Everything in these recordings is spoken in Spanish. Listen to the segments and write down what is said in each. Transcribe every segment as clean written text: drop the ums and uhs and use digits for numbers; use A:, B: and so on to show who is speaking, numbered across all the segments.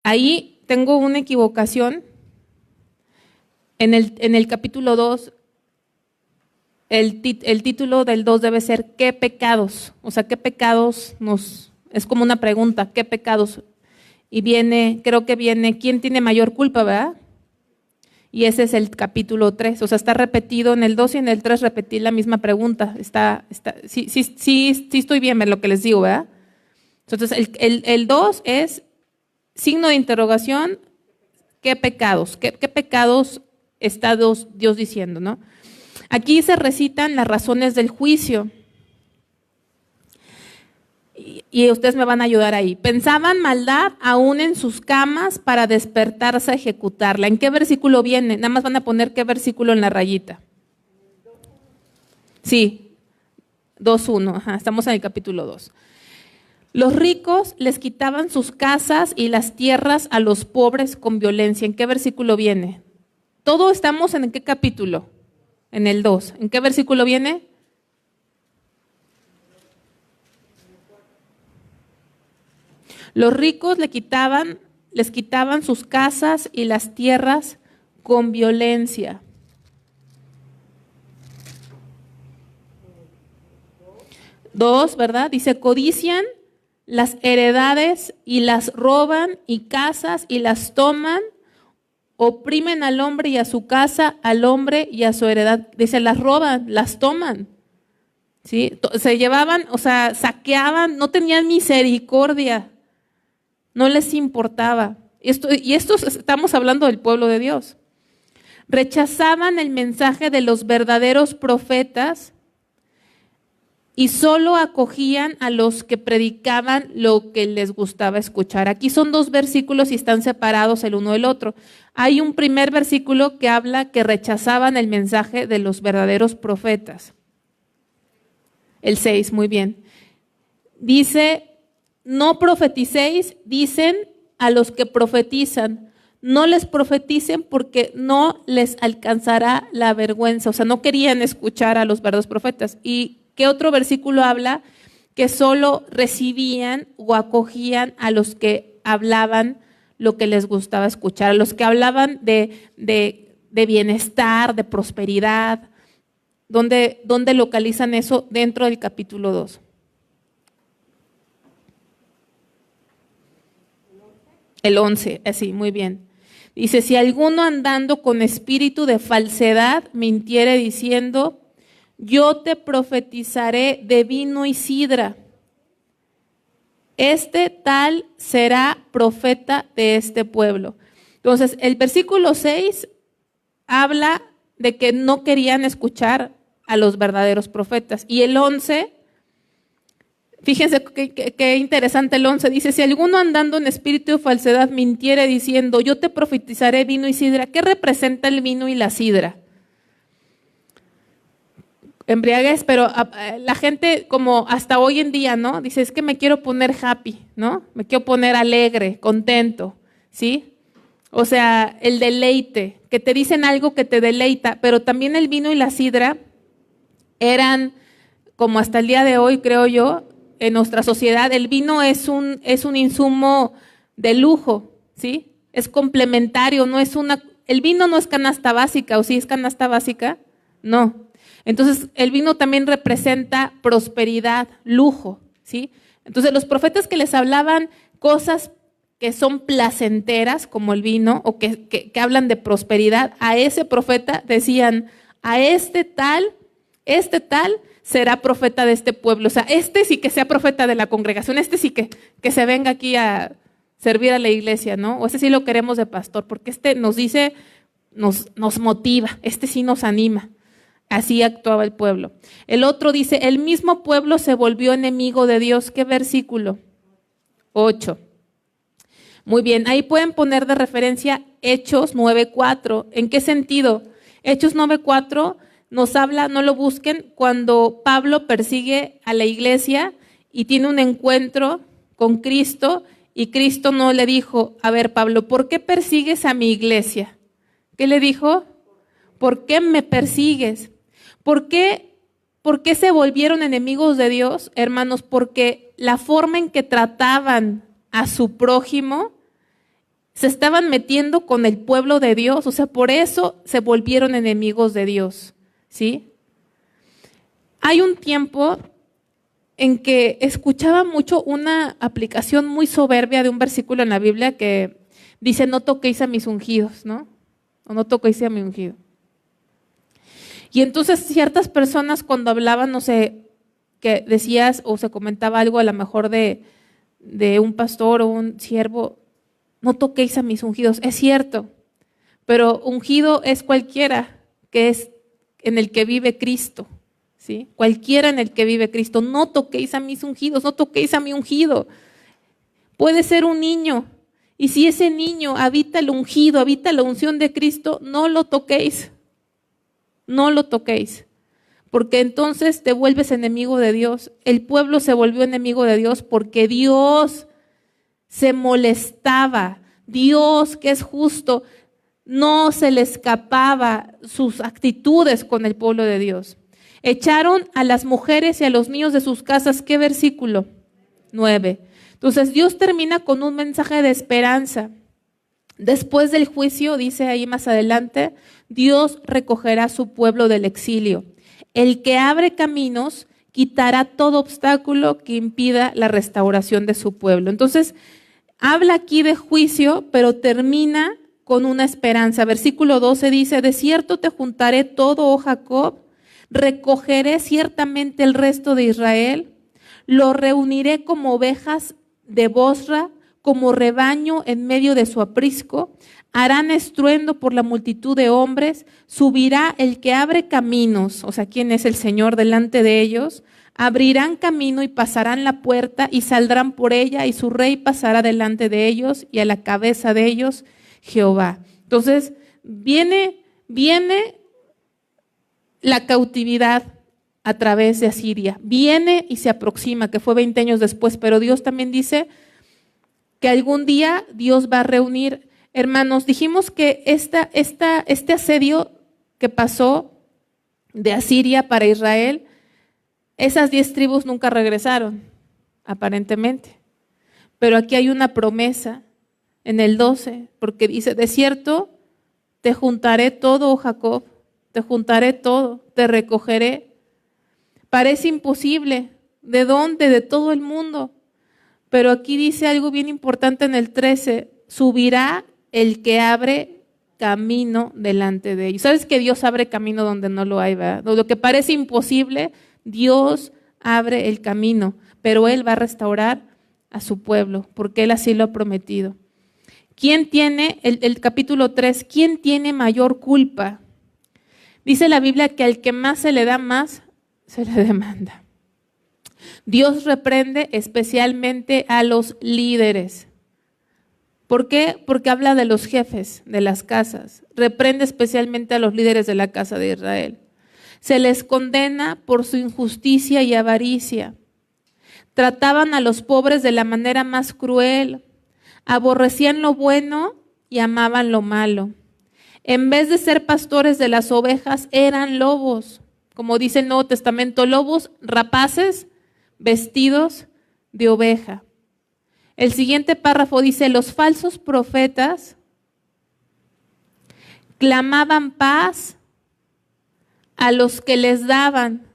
A: Ahí tengo una equivocación. En el capítulo 2, el título del 2 debe ser ¿qué pecados? O sea, ¿qué pecados es como una pregunta, ¿qué pecados? Y creo que viene, ¿quién tiene mayor culpa, verdad? Y ese es el capítulo 3, o sea, está repetido en el 2 y en el 3 repetí la misma pregunta. Sí estoy bien en lo que les digo, ¿verdad? Entonces, el 2 es signo de interrogación, ¿qué pecados? ¿Qué pecados está Dios diciendo, no? Aquí se recitan las razones del juicio. Y ustedes me van a ayudar ahí. Pensaban maldad aún en sus camas para despertarse a ejecutarla. ¿En qué versículo viene? Nada más van a poner qué versículo en la rayita. Sí, 2:1, estamos en el capítulo 2. Los ricos les quitaban sus casas y las tierras a los pobres con violencia. ¿En qué versículo viene? Todos estamos en qué capítulo? En el 2. ¿En qué versículo viene? Los ricos les quitaban sus casas y las tierras con violencia. Dos, ¿verdad? Dice, codician las heredades y las roban, y casas y las toman, oprimen al hombre y a su casa, al hombre y a su heredad. Dice, las roban, las toman. ¿Sí? Se llevaban, o sea, saqueaban, no tenían misericordia, no les importaba. Y esto estamos hablando del pueblo de Dios. Rechazaban el mensaje de los verdaderos profetas y solo acogían a los que predicaban lo que les gustaba escuchar. Aquí son dos versículos y están separados el uno del otro. Hay un primer versículo que habla que rechazaban el mensaje de los verdaderos profetas. El 6, muy bien. Dice, no profeticéis, dicen a los que profetizan. No les profeticen porque no les alcanzará la vergüenza. O sea, no querían escuchar a los verdaderos profetas. ¿Y qué otro versículo habla? Que solo recibían o acogían a los que hablaban lo que les gustaba escuchar, a los que hablaban de bienestar, de prosperidad. ¿Dónde localizan eso? Dentro del capítulo 2. El 11, así, muy bien. Dice, si alguno andando con espíritu de falsedad mintiere diciendo, yo te profetizaré de vino y sidra, este tal será profeta de este pueblo. Entonces, el versículo 6 habla de que no querían escuchar a los verdaderos profetas. Y el 11, fíjense qué interesante el 11, dice, si alguno andando en espíritu de falsedad mintiere diciendo, yo te profetizaré vino y sidra, ¿qué representa el vino y la sidra? Embriaguez, pero la gente como hasta hoy en día, ¿no? Dice, es que me quiero poner happy, ¿no? Me quiero poner alegre, contento, ¿sí? O sea, el deleite, que te dicen algo que te deleita, pero también el vino y la sidra eran, como hasta el día de hoy, creo yo, en nuestra sociedad, el vino es un insumo de lujo, ¿sí? Es complementario, el vino no es canasta básica, ¿o sí es canasta básica? No. Entonces, el vino también representa prosperidad, lujo, ¿sí? Entonces, los profetas que les hablaban cosas que son placenteras, como el vino, o que hablan de prosperidad, a ese profeta decían, a este tal será profeta de este pueblo. O sea, este sí que sea profeta de la congregación, este sí que se venga aquí a servir a la iglesia, ¿no? O ese sí lo queremos de pastor, porque este nos dice, nos motiva, este sí nos anima. Así actuaba el pueblo. El otro dice, el mismo pueblo se volvió enemigo de Dios. ¿Qué versículo? 8. Muy bien, ahí pueden poner de referencia Hechos 9:4. ¿En qué sentido? Hechos 9:4 nos habla, no lo busquen, cuando Pablo persigue a la iglesia y tiene un encuentro con Cristo y Cristo no le dijo, a ver Pablo, ¿por qué persigues a mi iglesia? ¿Qué le dijo? ¿Por qué me persigues? ¿Por qué se volvieron enemigos de Dios, hermanos? Porque la forma en que trataban a su prójimo se estaban metiendo con el pueblo de Dios, o sea, por eso se volvieron enemigos de Dios, ¿sí? Hay un tiempo en que escuchaba mucho una aplicación muy soberbia de un versículo en la Biblia que dice, no toquéis a mis ungidos, ¿no? O no toquéis a mi ungido. Y entonces ciertas personas cuando hablaban, no sé, que decías o se comentaba algo a lo mejor de un pastor o un siervo, no toquéis a mis ungidos. Es cierto, pero ungido es cualquiera que es en el que vive Cristo, ¿sí? Cualquiera en el que vive Cristo. No toquéis a mis ungidos, no toquéis a mi ungido. Puede ser un niño, y si ese niño habita el ungido, habita la unción de Cristo, no lo toquéis. No lo toquéis, porque entonces te vuelves enemigo de Dios. El pueblo se volvió enemigo de Dios porque Dios se molestaba. Dios, que es justo, no se le escapaba sus actitudes con el pueblo de Dios. Echaron a las mujeres y a los niños de sus casas. ¿Qué versículo? 9. Entonces Dios termina con un mensaje de esperanza. Después del juicio, dice ahí más adelante, Dios recogerá a su pueblo del exilio. El que abre caminos quitará todo obstáculo que impida la restauración de su pueblo. Entonces, habla aquí de juicio, pero termina con una esperanza. Versículo 12 dice, de cierto te juntaré todo, oh Jacob, recogeré ciertamente el resto de Israel, lo reuniré como ovejas de Bosra, como rebaño en medio de su aprisco, harán estruendo por la multitud de hombres, subirá el que abre caminos, o sea, ¿quién es el Señor delante de ellos? Abrirán camino y pasarán la puerta y saldrán por ella y su rey pasará delante de ellos y a la cabeza de ellos Jehová. Entonces, viene la cautividad a través de Asiria, viene y se aproxima, que fue 20 años después, pero Dios también dice que algún día Dios va a reunir. Hermanos, dijimos que este asedio que pasó de Asiria para Israel, esas 10 tribus nunca regresaron, aparentemente. Pero aquí hay una promesa en el 12, porque dice, de cierto, te juntaré todo, oh Jacob, te juntaré todo, te recogeré. Parece imposible. ¿De dónde? De todo el mundo. Pero aquí dice algo bien importante en el 13, subirá el que abre camino delante de ellos. ¿Sabes que Dios abre camino donde no lo hay, verdad? Lo que parece imposible, Dios abre el camino, pero Él va a restaurar a su pueblo, porque Él así lo ha prometido. ¿Quién tiene, el capítulo 3, quién tiene mayor culpa? Dice la Biblia que al que más se le da, más se le demanda. Dios reprende especialmente a los líderes. ¿Por qué? Porque habla de los jefes de las casas. Reprende especialmente a los líderes de la casa de Israel. Se les condena por su injusticia y avaricia. Trataban a los pobres de la manera más cruel. Aborrecían lo bueno y amaban lo malo. En vez de ser pastores de las ovejas, eran lobos. Como dice el Nuevo Testamento, lobos rapaces vestidos de oveja. El siguiente párrafo dice, los falsos profetas clamaban paz a los que les daban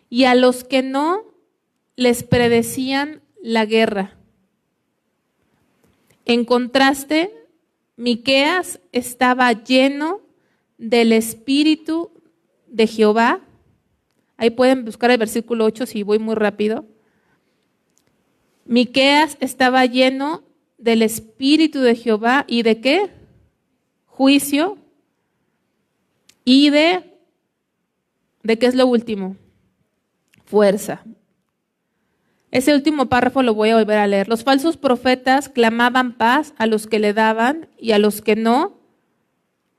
A: y a los que no les predecían la guerra. En contraste, Miqueas estaba lleno del Espíritu de Jehová. Ahí pueden buscar el versículo 8 si voy muy rápido. Miqueas estaba lleno del Espíritu de Jehová y ¿de qué? Juicio y ¿de qué es lo último? Fuerza. Ese último párrafo lo voy a volver a leer. Los falsos profetas clamaban paz a los que le daban y a los que no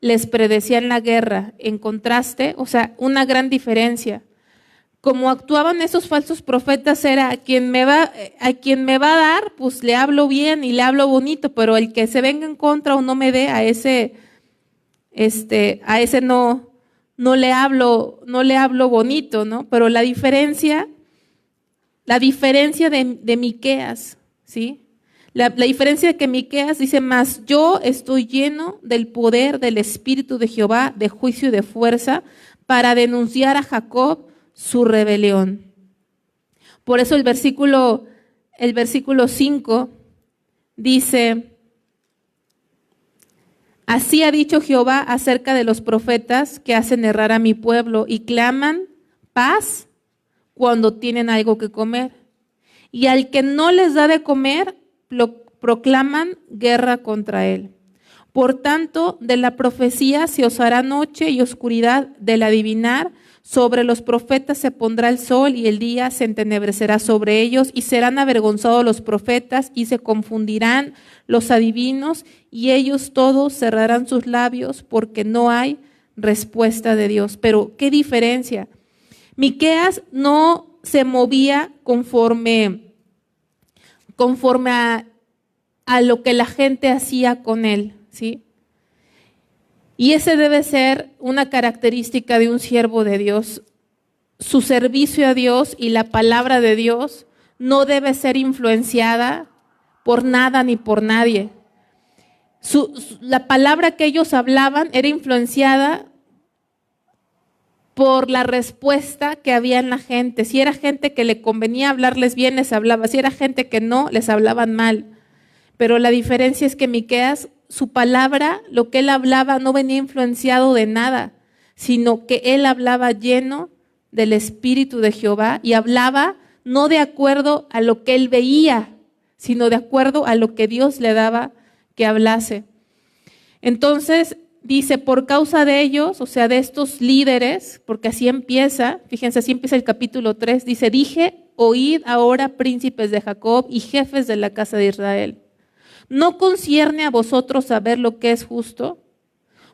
A: les predecían la guerra. En contraste, o sea, una gran diferencia. Como actuaban esos falsos profetas era a quien me va a dar, pues le hablo bien y le hablo bonito, pero el que se venga en contra o no me dé, a ese no le hablo bonito, ¿no? Pero la diferencia de Miqueas, ¿sí? La diferencia es que Miqueas dice más, yo estoy lleno del poder del Espíritu de Jehová, de juicio y de fuerza, para denunciar a Jacob su rebelión. Por eso el versículo 5 dice, así ha dicho Jehová acerca de los profetas que hacen errar a mi pueblo y claman paz cuando tienen algo que comer. Y al que no les da de comer, proclaman guerra contra él. Por tanto, de la profecía se os hará noche y oscuridad del adivinar. Sobre los profetas se pondrá el sol y el día se entenebrecerá sobre ellos y serán avergonzados los profetas y se confundirán los adivinos y ellos todos cerrarán sus labios porque no hay respuesta de Dios. Pero, ¿qué diferencia? Miqueas no se movía conforme a lo que la gente hacía con él, ¿sí? Y ese debe ser una característica de un siervo de Dios. Su servicio a Dios y la palabra de Dios no debe ser influenciada por nada ni por nadie. La palabra que ellos hablaban era influenciada por la respuesta que había en la gente. Si era gente que le convenía hablarles bien, les hablaba. Si era gente que no, les hablaban mal. Pero la diferencia es que Miqueas, su palabra, lo que él hablaba no venía influenciado de nada, sino que él hablaba lleno del Espíritu de Jehová y hablaba no de acuerdo a lo que él veía, sino de acuerdo a lo que Dios le daba que hablase. Entonces, dice, por causa de ellos, o sea, de estos líderes, porque así empieza, fíjense, así empieza el capítulo 3, dice, dije, oíd ahora príncipes de Jacob y jefes de la casa de Israel. ¿No concierne a vosotros saber lo que es justo?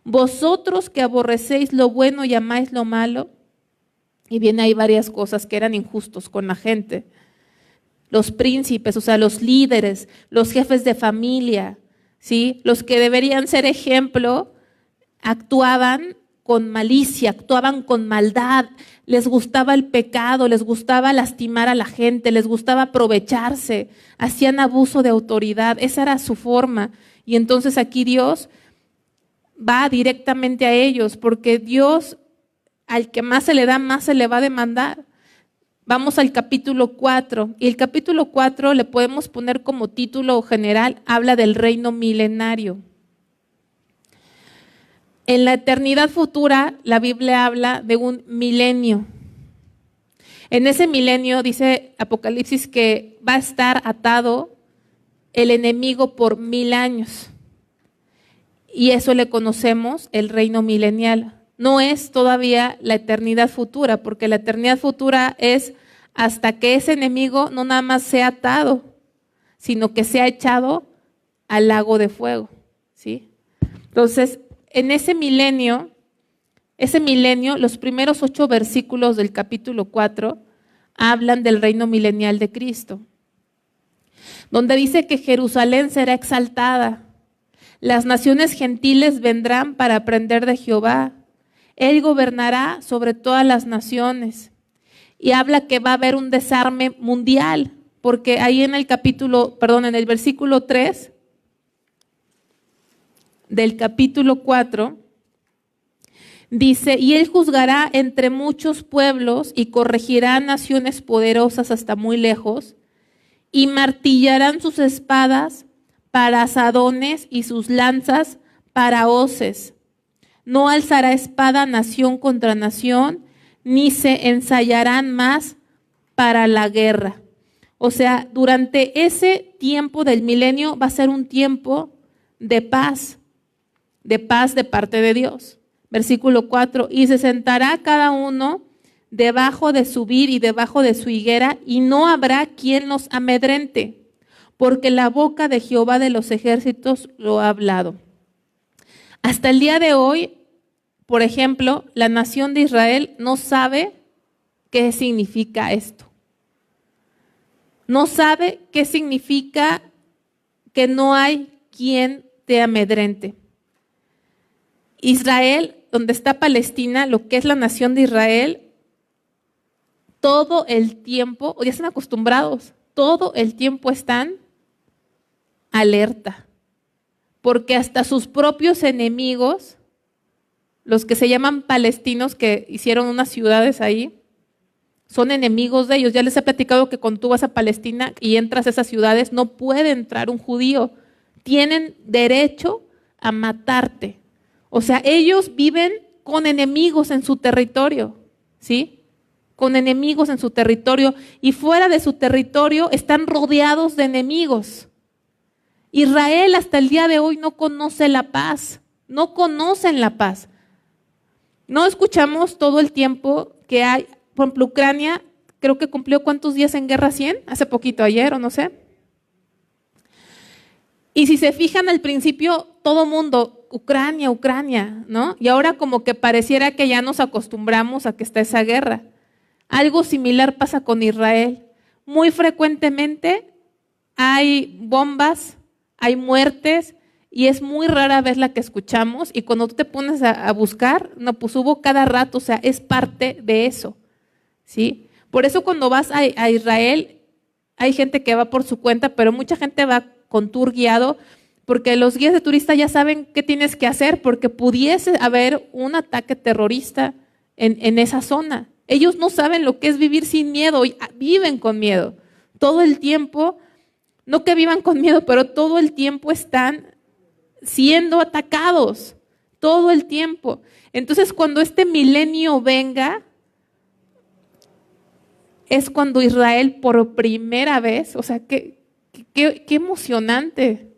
A: Vosotros que aborrecéis lo bueno y amáis lo malo. Y viene ahí varias cosas que eran injustos con la gente. Los príncipes, o sea, los líderes, los jefes de familia, ¿sí? Los que deberían ser ejemplo, actuaban con malicia, actuaban con maldad, les gustaba el pecado, les gustaba lastimar a la gente, les gustaba aprovecharse, hacían abuso de autoridad, esa era su forma. Y entonces aquí Dios va directamente a ellos, porque Dios al que más se le da, más se le va a demandar. Vamos al capítulo 4, y el capítulo 4 le podemos poner como título general, habla del reino milenario. En la eternidad futura, la Biblia habla de un milenio. En ese milenio, dice Apocalipsis, que va a estar atado el enemigo por 1000 años. Y eso le conocemos el reino milenial. No es todavía la eternidad futura, porque la eternidad futura es hasta que ese enemigo no nada más sea atado, sino que sea echado al lago de fuego, ¿sí? Entonces, en ese milenio, los primeros 8 versículos del capítulo 4 hablan del reino milenial de Cristo, donde dice que Jerusalén será exaltada, las naciones gentiles vendrán para aprender de Jehová, Él gobernará sobre todas las naciones, y habla que va a haber un desarme mundial, porque ahí en el versículo 3 del capítulo 4, dice, y él juzgará entre muchos pueblos y corregirá naciones poderosas hasta muy lejos, y martillarán sus espadas para asadones y sus lanzas para hoces. No alzará espada nación contra nación, ni se ensayarán más para la guerra. O sea, durante ese tiempo del milenio va a ser un tiempo de paz de parte de Dios. Versículo 4, y se sentará cada uno debajo de su vid y debajo de su higuera, y no habrá quien los amedrente, porque la boca de Jehová de los ejércitos lo ha hablado. Hasta el día de hoy, por ejemplo, la nación de Israel no sabe qué significa esto. No sabe qué significa que no hay quien te amedrente. Israel, donde está Palestina, lo que es la nación de Israel, todo el tiempo, ya están acostumbrados, todo el tiempo están alerta, porque hasta sus propios enemigos, los que se llaman palestinos, que hicieron unas ciudades ahí, son enemigos de ellos. Ya les he platicado que cuando tú vas a Palestina y entras a esas ciudades, no puede entrar un judío. Tienen derecho a matarte. O sea, ellos viven con enemigos en su territorio, ¿sí? Con enemigos en su territorio, y fuera de su territorio están rodeados de enemigos. Israel hasta el día de hoy no conoce la paz, no conocen la paz. No escuchamos todo el tiempo que hay, por ejemplo, Ucrania, creo que cumplió ¿cuántos días en guerra? 100, hace poquito, ayer o no sé. Y si se fijan al principio, todo mundo, Ucrania, Ucrania, ¿no? Y ahora como que pareciera que ya nos acostumbramos a que está esa guerra. Algo similar pasa con Israel. Muy frecuentemente hay bombas, hay muertes, y es muy rara vez la que escuchamos, y cuando tú te pones a buscar, no, pues hubo cada rato, o sea, es parte de eso, ¿sí? Por eso cuando vas a Israel, hay gente que va por su cuenta, pero mucha gente va con tour guiado, porque los guías de turista ya saben qué tienes que hacer, porque pudiese haber un ataque terrorista en esa zona. Ellos no saben lo que es vivir sin miedo, viven con miedo. Todo el tiempo, no que vivan con miedo, pero todo el tiempo están siendo atacados, todo el tiempo. Entonces, cuando este milenio venga, es cuando Israel por primera vez, o sea, qué emocionante,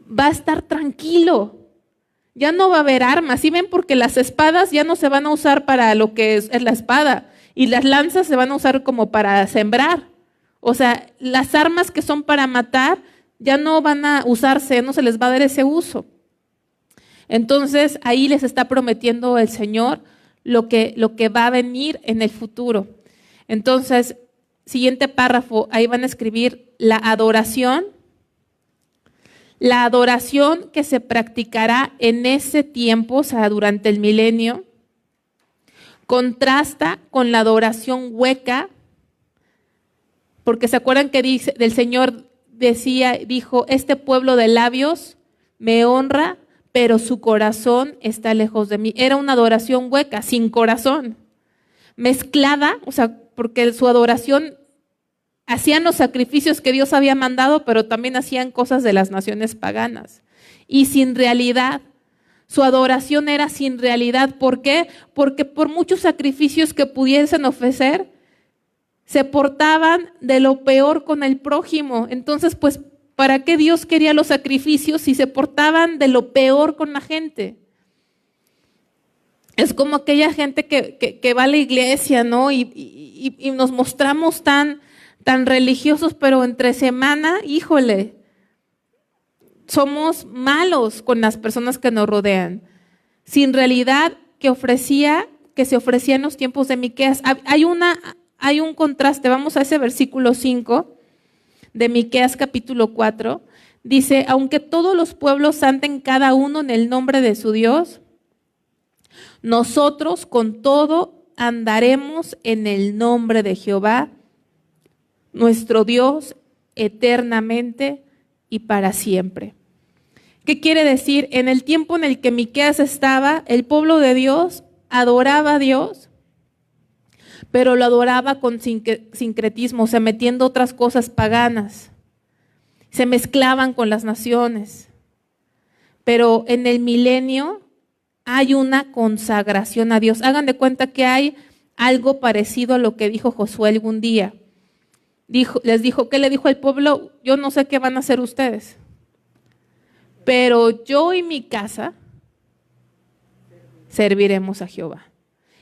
A: va a estar tranquilo. Ya no va a haber armas, ¿sí ven? Porque las espadas ya no se van a usar para lo que es la espada, y las lanzas se van a usar como para sembrar. O sea, las armas que son para matar ya no van a usarse, no se les va a dar ese uso. Entonces, ahí les está prometiendo el Señor lo que va a venir en el futuro. Entonces, siguiente párrafo, ahí van a escribir la adoración que se practicará en ese tiempo, o sea, durante el milenio, contrasta con la adoración hueca, porque se acuerdan que dice, del Señor dijo, este pueblo de labios me honra, pero su corazón está lejos de mí. Era una adoración hueca, sin corazón, mezclada, o sea, porque su adoración, hacían los sacrificios que Dios había mandado, pero también hacían cosas de las naciones paganas. Y sin realidad, su adoración era sin realidad. ¿Por qué? Porque por muchos sacrificios que pudiesen ofrecer, se portaban de lo peor con el prójimo. Entonces, pues, ¿para qué Dios quería los sacrificios si se portaban de lo peor con la gente? Es como aquella gente que va a la iglesia, ¿no? Y nos mostramos tan religiosos, pero entre semana, híjole, somos malos con las personas que nos rodean. Sin realidad que se ofrecía en los tiempos de Miqueas. Hay un contraste, vamos a ese versículo 5 de Miqueas capítulo 4, dice, aunque todos los pueblos anden cada uno en el nombre de su Dios, nosotros con todo andaremos en el nombre de Jehová, nuestro Dios, eternamente y para siempre. ¿Qué quiere decir? En el tiempo en el que Miqueas estaba, el pueblo de Dios adoraba a Dios, pero lo adoraba con sincretismo, o sea, metiendo otras cosas paganas. Se mezclaban con las naciones. Pero en el milenio hay una consagración a Dios. Hagan de cuenta que hay algo parecido a lo que dijo Josué algún día. Les dijo, ¿qué le dijo al pueblo? Yo no sé qué van a hacer ustedes, pero yo y mi casa serviremos a Jehová.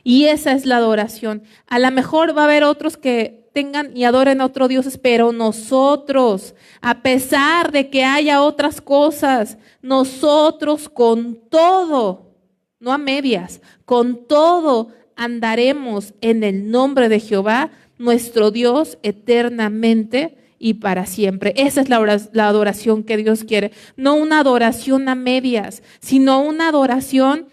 A: Y esa es la adoración. A lo mejor va a haber otros que tengan y adoren a otros dioses, pero nosotros, a pesar de que haya otras cosas, nosotros con todo, no a medias, con todo andaremos en el nombre de Jehová, nuestro Dios, eternamente y para siempre. Esa es la adoración que Dios quiere. No una adoración a medias, sino una adoración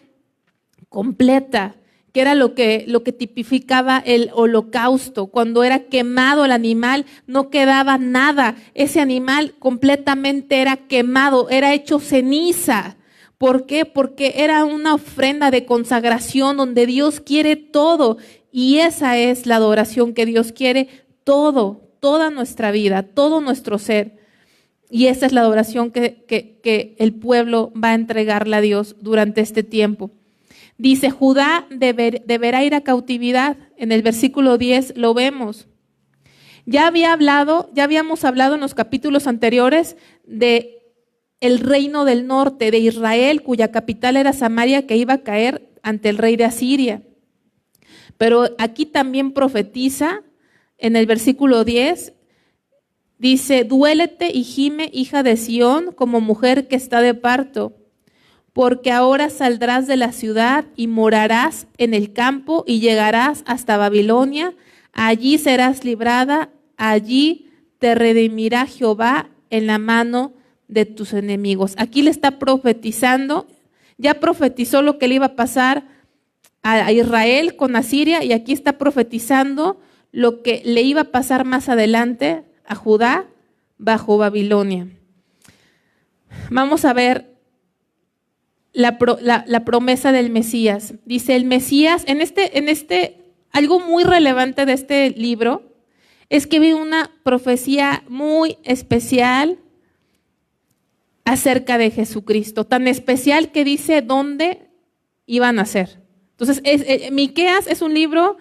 A: completa, que era lo que tipificaba el holocausto. Cuando era quemado el animal, no quedaba nada. Ese animal completamente era quemado, era hecho ceniza. ¿Por qué? Porque era una ofrenda de consagración donde Dios quiere todo. Y esa es la adoración que Dios quiere, todo, toda nuestra vida, todo nuestro ser. Y esa es la adoración que el pueblo va a entregarle a Dios durante este tiempo. Dice, Judá deberá ir a cautividad. En el versículo 10 lo vemos. Ya habíamos hablado en los capítulos anteriores de el reino del norte de Israel, cuya capital era Samaria, que iba a caer ante el rey de Asiria. Pero aquí también profetiza, en el versículo 10, dice, duélete y gime, hija de Sión, como mujer que está de parto. Porque ahora saldrás de la ciudad y morarás en el campo y llegarás hasta Babilonia. Allí serás librada, allí te redimirá Jehová en la mano de tus enemigos. Aquí le está profetizando, ya profetizó lo que le iba a pasar a Israel con Asiria y aquí está profetizando lo que le iba a pasar más adelante a Judá bajo Babilonia. Vamos a ver la promesa del Mesías. Dice el Mesías, algo muy relevante de este libro es que vi una profecía muy especial acerca de Jesucristo, tan especial que dice dónde iban a ser. Entonces, Miqueas es un libro,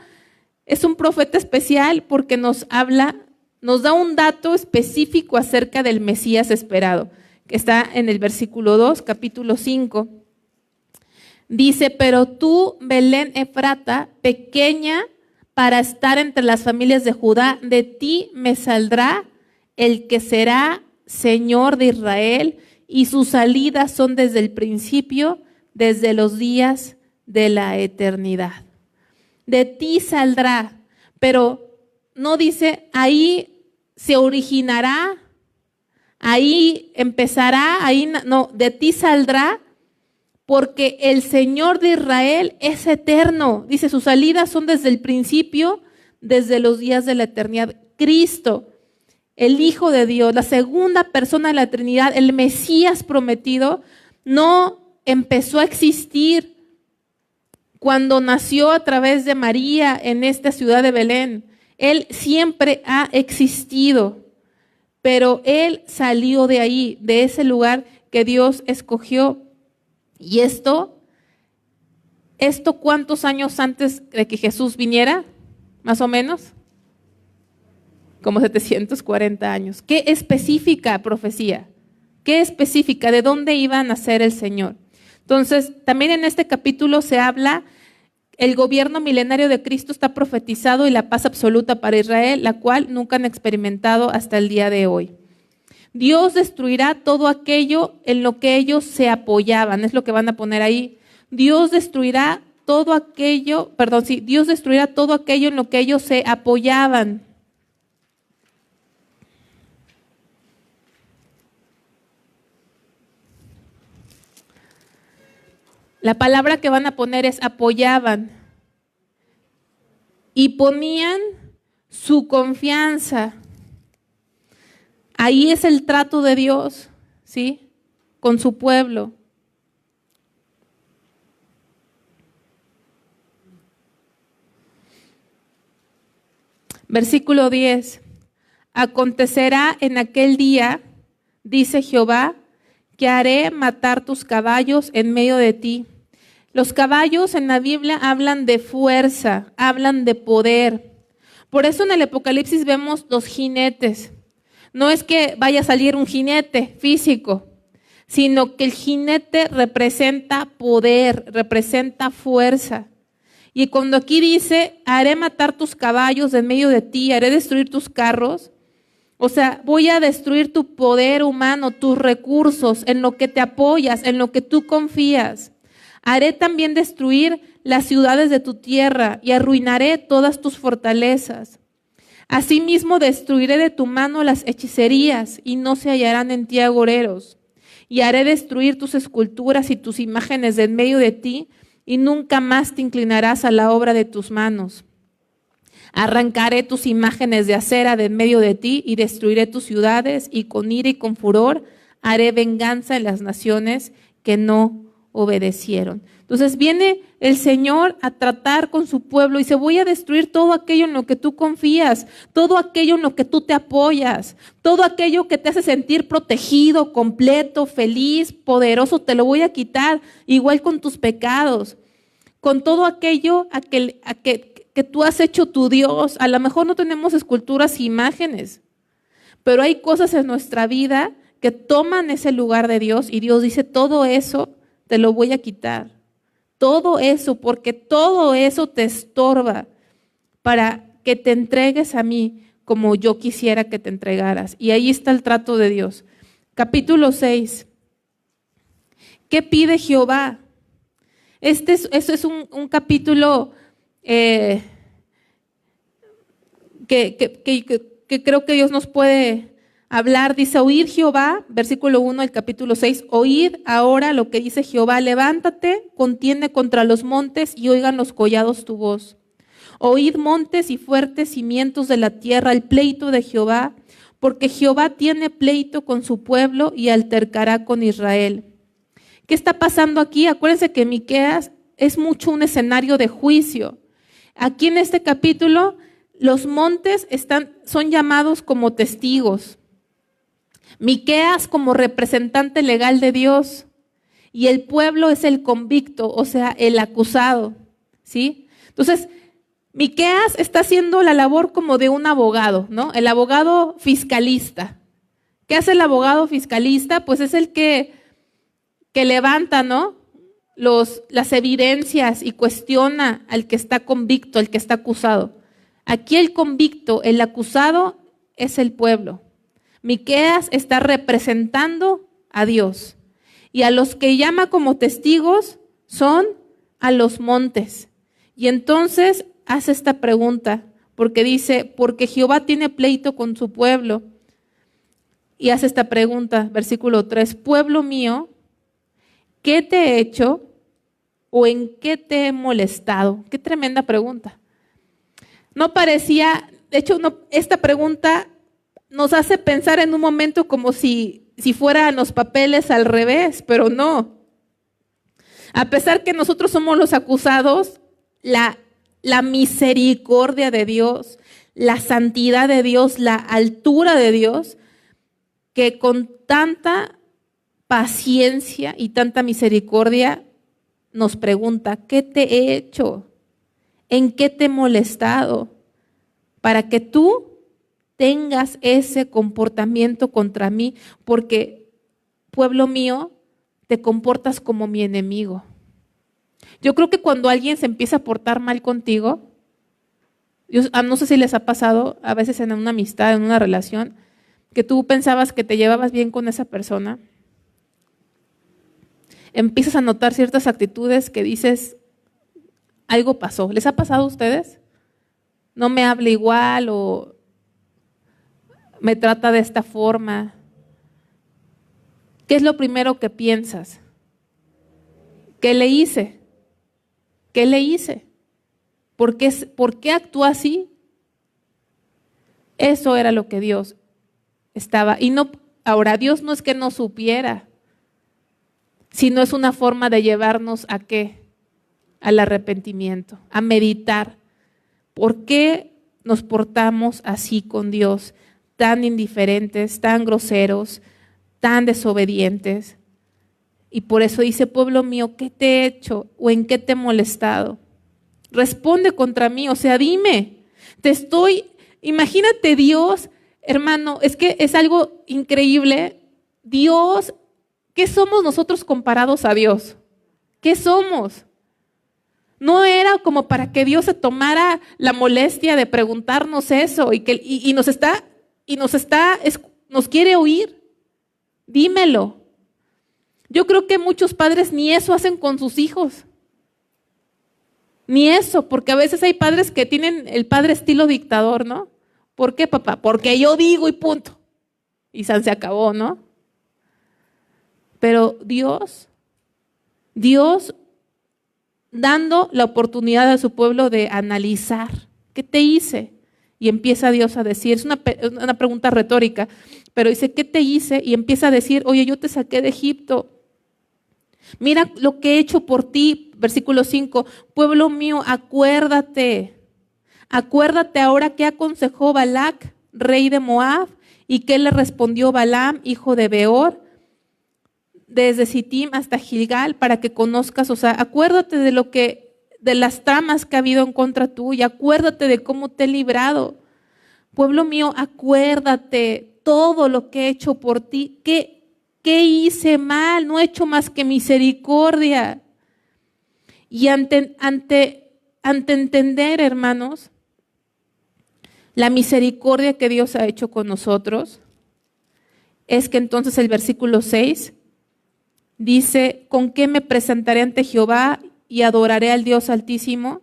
A: es un profeta especial porque nos da un dato específico acerca del Mesías esperado, que está en el versículo 2, capítulo 5. Dice, pero tú, Belén Efrata, pequeña para estar entre las familias de Judá, de ti me saldrá el que será Señor de Israel, y sus salidas son desde el principio, desde los días de la eternidad. De ti saldrá, pero no dice, ahí se originará, ahí empezará, no, de ti saldrá, porque el Señor de Israel es eterno. Dice, sus salidas son desde el principio, desde los días de la eternidad. Cristo, el Hijo de Dios, la segunda persona de la Trinidad, el Mesías prometido, no empezó a existir cuando nació a través de María en esta ciudad de Belén. Él siempre ha existido, pero Él salió de ahí, de ese lugar que Dios escogió. ¿Y esto cuántos años antes de que Jesús viniera? Más o menos. Como 740 años. ¿Qué específica profecía? ¿Qué específica? ¿De dónde iba a nacer el Señor? Entonces, también en este capítulo se habla, el gobierno milenario de Cristo está profetizado y la paz absoluta para Israel, la cual nunca han experimentado hasta el día de hoy. Dios destruirá todo aquello en lo que ellos se apoyaban, es lo que van a poner ahí. Dios destruirá todo aquello en lo que ellos se apoyaban. La palabra que van a poner es apoyaban y ponían su confianza. Ahí es el trato de Dios, ¿sí? Con su pueblo. Versículo 10. Acontecerá en aquel día, dice Jehová, que haré matar tus caballos en medio de ti. Los caballos en la Biblia hablan de fuerza, hablan de poder. Por eso en el Apocalipsis vemos los jinetes. No es que vaya a salir un jinete físico, sino que el jinete representa poder, representa fuerza. Y cuando aquí dice, haré matar tus caballos en medio de ti, haré destruir tus carros, o sea, voy a destruir tu poder humano, tus recursos, en lo que te apoyas, en lo que tú confías. Haré también destruir las ciudades de tu tierra y arruinaré todas tus fortalezas. Asimismo destruiré de tu mano las hechicerías y no se hallarán en ti agoreros. Y haré destruir tus esculturas y tus imágenes de en medio de ti y nunca más te inclinarás a la obra de tus manos. Arrancaré tus imágenes de acera de en medio de ti y destruiré tus ciudades, y con ira y con furor haré venganza en las naciones que no obedecieron. Entonces viene el Señor a tratar con su pueblo y dice: voy a destruir todo aquello en lo que tú confías, todo aquello en lo que tú te apoyas, todo aquello que te hace sentir protegido, completo, feliz, poderoso, te lo voy a quitar, igual con tus pecados, con todo aquello que tú has hecho tu Dios. A lo mejor no tenemos esculturas e imágenes, pero hay cosas en nuestra vida que toman ese lugar de Dios y Dios dice: todo eso te lo voy a quitar. Todo eso, porque todo eso te estorba para que te entregues a mí como yo quisiera que te entregaras. Y ahí está el trato de Dios. Capítulo 6. ¿Qué pide Jehová? Eso es un capítulo que creo que Dios nos puede hablar. Dice: oíd Jehová, versículo 1 del capítulo 6, oíd ahora lo que dice Jehová, levántate, contiende contra los montes y oigan los collados tu voz. Oíd montes y fuertes cimientos de la tierra, el pleito de Jehová, porque Jehová tiene pleito con su pueblo y altercará con Israel. ¿Qué está pasando aquí? Acuérdense que Miqueas es mucho un escenario de juicio. Aquí en este capítulo, los montes son llamados como testigos. Miqueas como representante legal de Dios y el pueblo es el convicto, o sea, el acusado, ¿sí? Entonces, Miqueas está haciendo la labor como de un abogado, ¿no? El abogado fiscalista. ¿Qué hace el abogado fiscalista? Pues es el que levanta, ¿no?, las evidencias y cuestiona al que está convicto, al que está acusado. Aquí el convicto, el acusado, es el pueblo. Miqueas está representando a Dios. Y a los que llama como testigos son a los montes. Y entonces hace esta pregunta, porque dice: porque Jehová tiene pleito con su pueblo. Y hace esta pregunta, versículo 3, pueblo mío, ¿qué te he hecho o en qué te he molestado? Qué tremenda pregunta. No parecía, de hecho, esta pregunta nos hace pensar en un momento como si fueran los papeles al revés, pero no. A pesar que nosotros somos los acusados, la misericordia de Dios, la santidad de Dios, la altura de Dios, que con tanta paciencia y tanta misericordia nos pregunta: ¿qué te he hecho? ¿En qué te he molestado? Para que tú tengas ese comportamiento contra mí, porque, pueblo mío, te comportas como mi enemigo. Yo creo que cuando alguien se empieza a portar mal contigo, no sé si les ha pasado a veces en una amistad, en una relación, que tú pensabas que te llevabas bien con esa persona, empiezas a notar ciertas actitudes que dices: algo pasó. ¿Les ha pasado a ustedes? No me habla igual o me trata de esta forma. ¿Qué es lo primero que piensas? ¿Qué le hice? ¿Qué le hice? ¿Por qué actúa así? Eso era lo que Dios estaba. Ahora, Dios no es que no supiera, sino es una forma de llevarnos ¿a qué? Al arrepentimiento, a meditar. ¿Por qué nos portamos así con Dios? Tan indiferentes, tan groseros, tan desobedientes. Y por eso dice: pueblo mío, ¿qué te he hecho o en qué te he molestado? Responde contra mí, o sea, dime. Imagínate Dios, hermano, es que es algo increíble. Dios, ¿qué somos nosotros comparados a Dios? ¿Qué somos? No era como para que Dios se tomara la molestia de preguntarnos eso y nos quiere oír. Dímelo. Yo creo que muchos padres ni eso hacen con sus hijos. Ni eso, porque a veces hay padres que tienen el padre estilo dictador, ¿no? ¿Por qué, papá? Porque yo digo y punto. Y se acabó, ¿no? Pero Dios dando la oportunidad a su pueblo de analizar. ¿Qué te hice? Y empieza Dios a decir, es una pregunta retórica, pero dice, ¿qué te hice? Y empieza a decir, oye, yo te saqué de Egipto. Mira lo que he hecho por ti. Versículo 5, pueblo mío, acuérdate ahora qué aconsejó Balac, rey de Moab, y qué le respondió Balaam, hijo de Beor, desde Sittim hasta Gilgal, para que conozcas, o sea, acuérdate de las tramas que ha habido en contra tuya, acuérdate de cómo te he librado. Pueblo mío, acuérdate todo lo que he hecho por ti. ¿Qué hice mal? No he hecho más que misericordia. Y ante entender, hermanos, la misericordia que Dios ha hecho con nosotros, es que entonces el versículo 6 dice, ¿con qué me presentaré ante Jehová y adoraré al Dios Altísimo?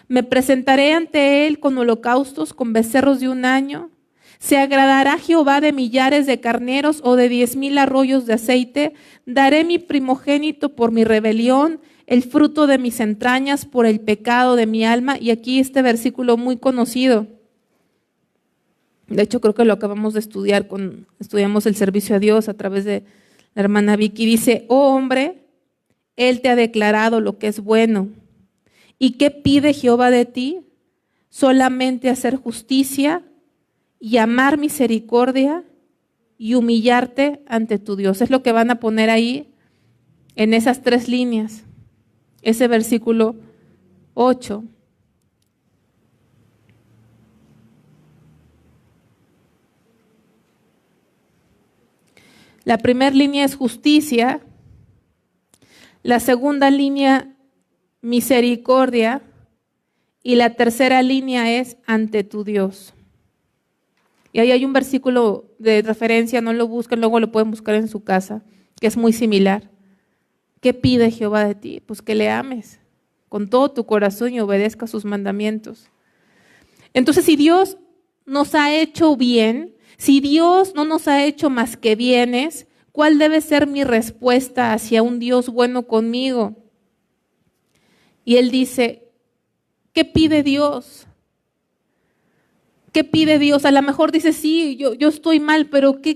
A: Me presentaré ante Él con holocaustos, con becerros de un año. ¿Se agradará Jehová de millares de carneros o de 10,000 arroyos de aceite? Daré mi primogénito por mi rebelión, el fruto de mis entrañas por el pecado de mi alma. Y aquí este versículo muy conocido. De hecho, creo que lo acabamos de estudiar estudiamos el servicio a Dios a través de la hermana Vicky. Dice, oh hombre, Él te ha declarado lo que es bueno. ¿Y qué pide Jehová de ti? Solamente hacer justicia y amar misericordia y humillarte ante tu Dios. Es lo que van a poner ahí en esas 3 líneas. Ese versículo 8. La primera línea es justicia, la segunda línea misericordia y la tercera línea es ante tu Dios. Y ahí hay un versículo de referencia, no lo busquen, luego lo pueden buscar en su casa, que es muy similar. ¿Qué pide Jehová de ti? Pues que le ames con todo tu corazón y obedezca sus mandamientos. Entonces, si Dios nos ha hecho bien, si Dios no nos ha hecho más que bienes, ¿cuál debe ser mi respuesta hacia un Dios bueno conmigo? Y él dice, ¿qué pide Dios? ¿Qué pide Dios? A lo mejor dice, sí, yo estoy mal, pero ¿qué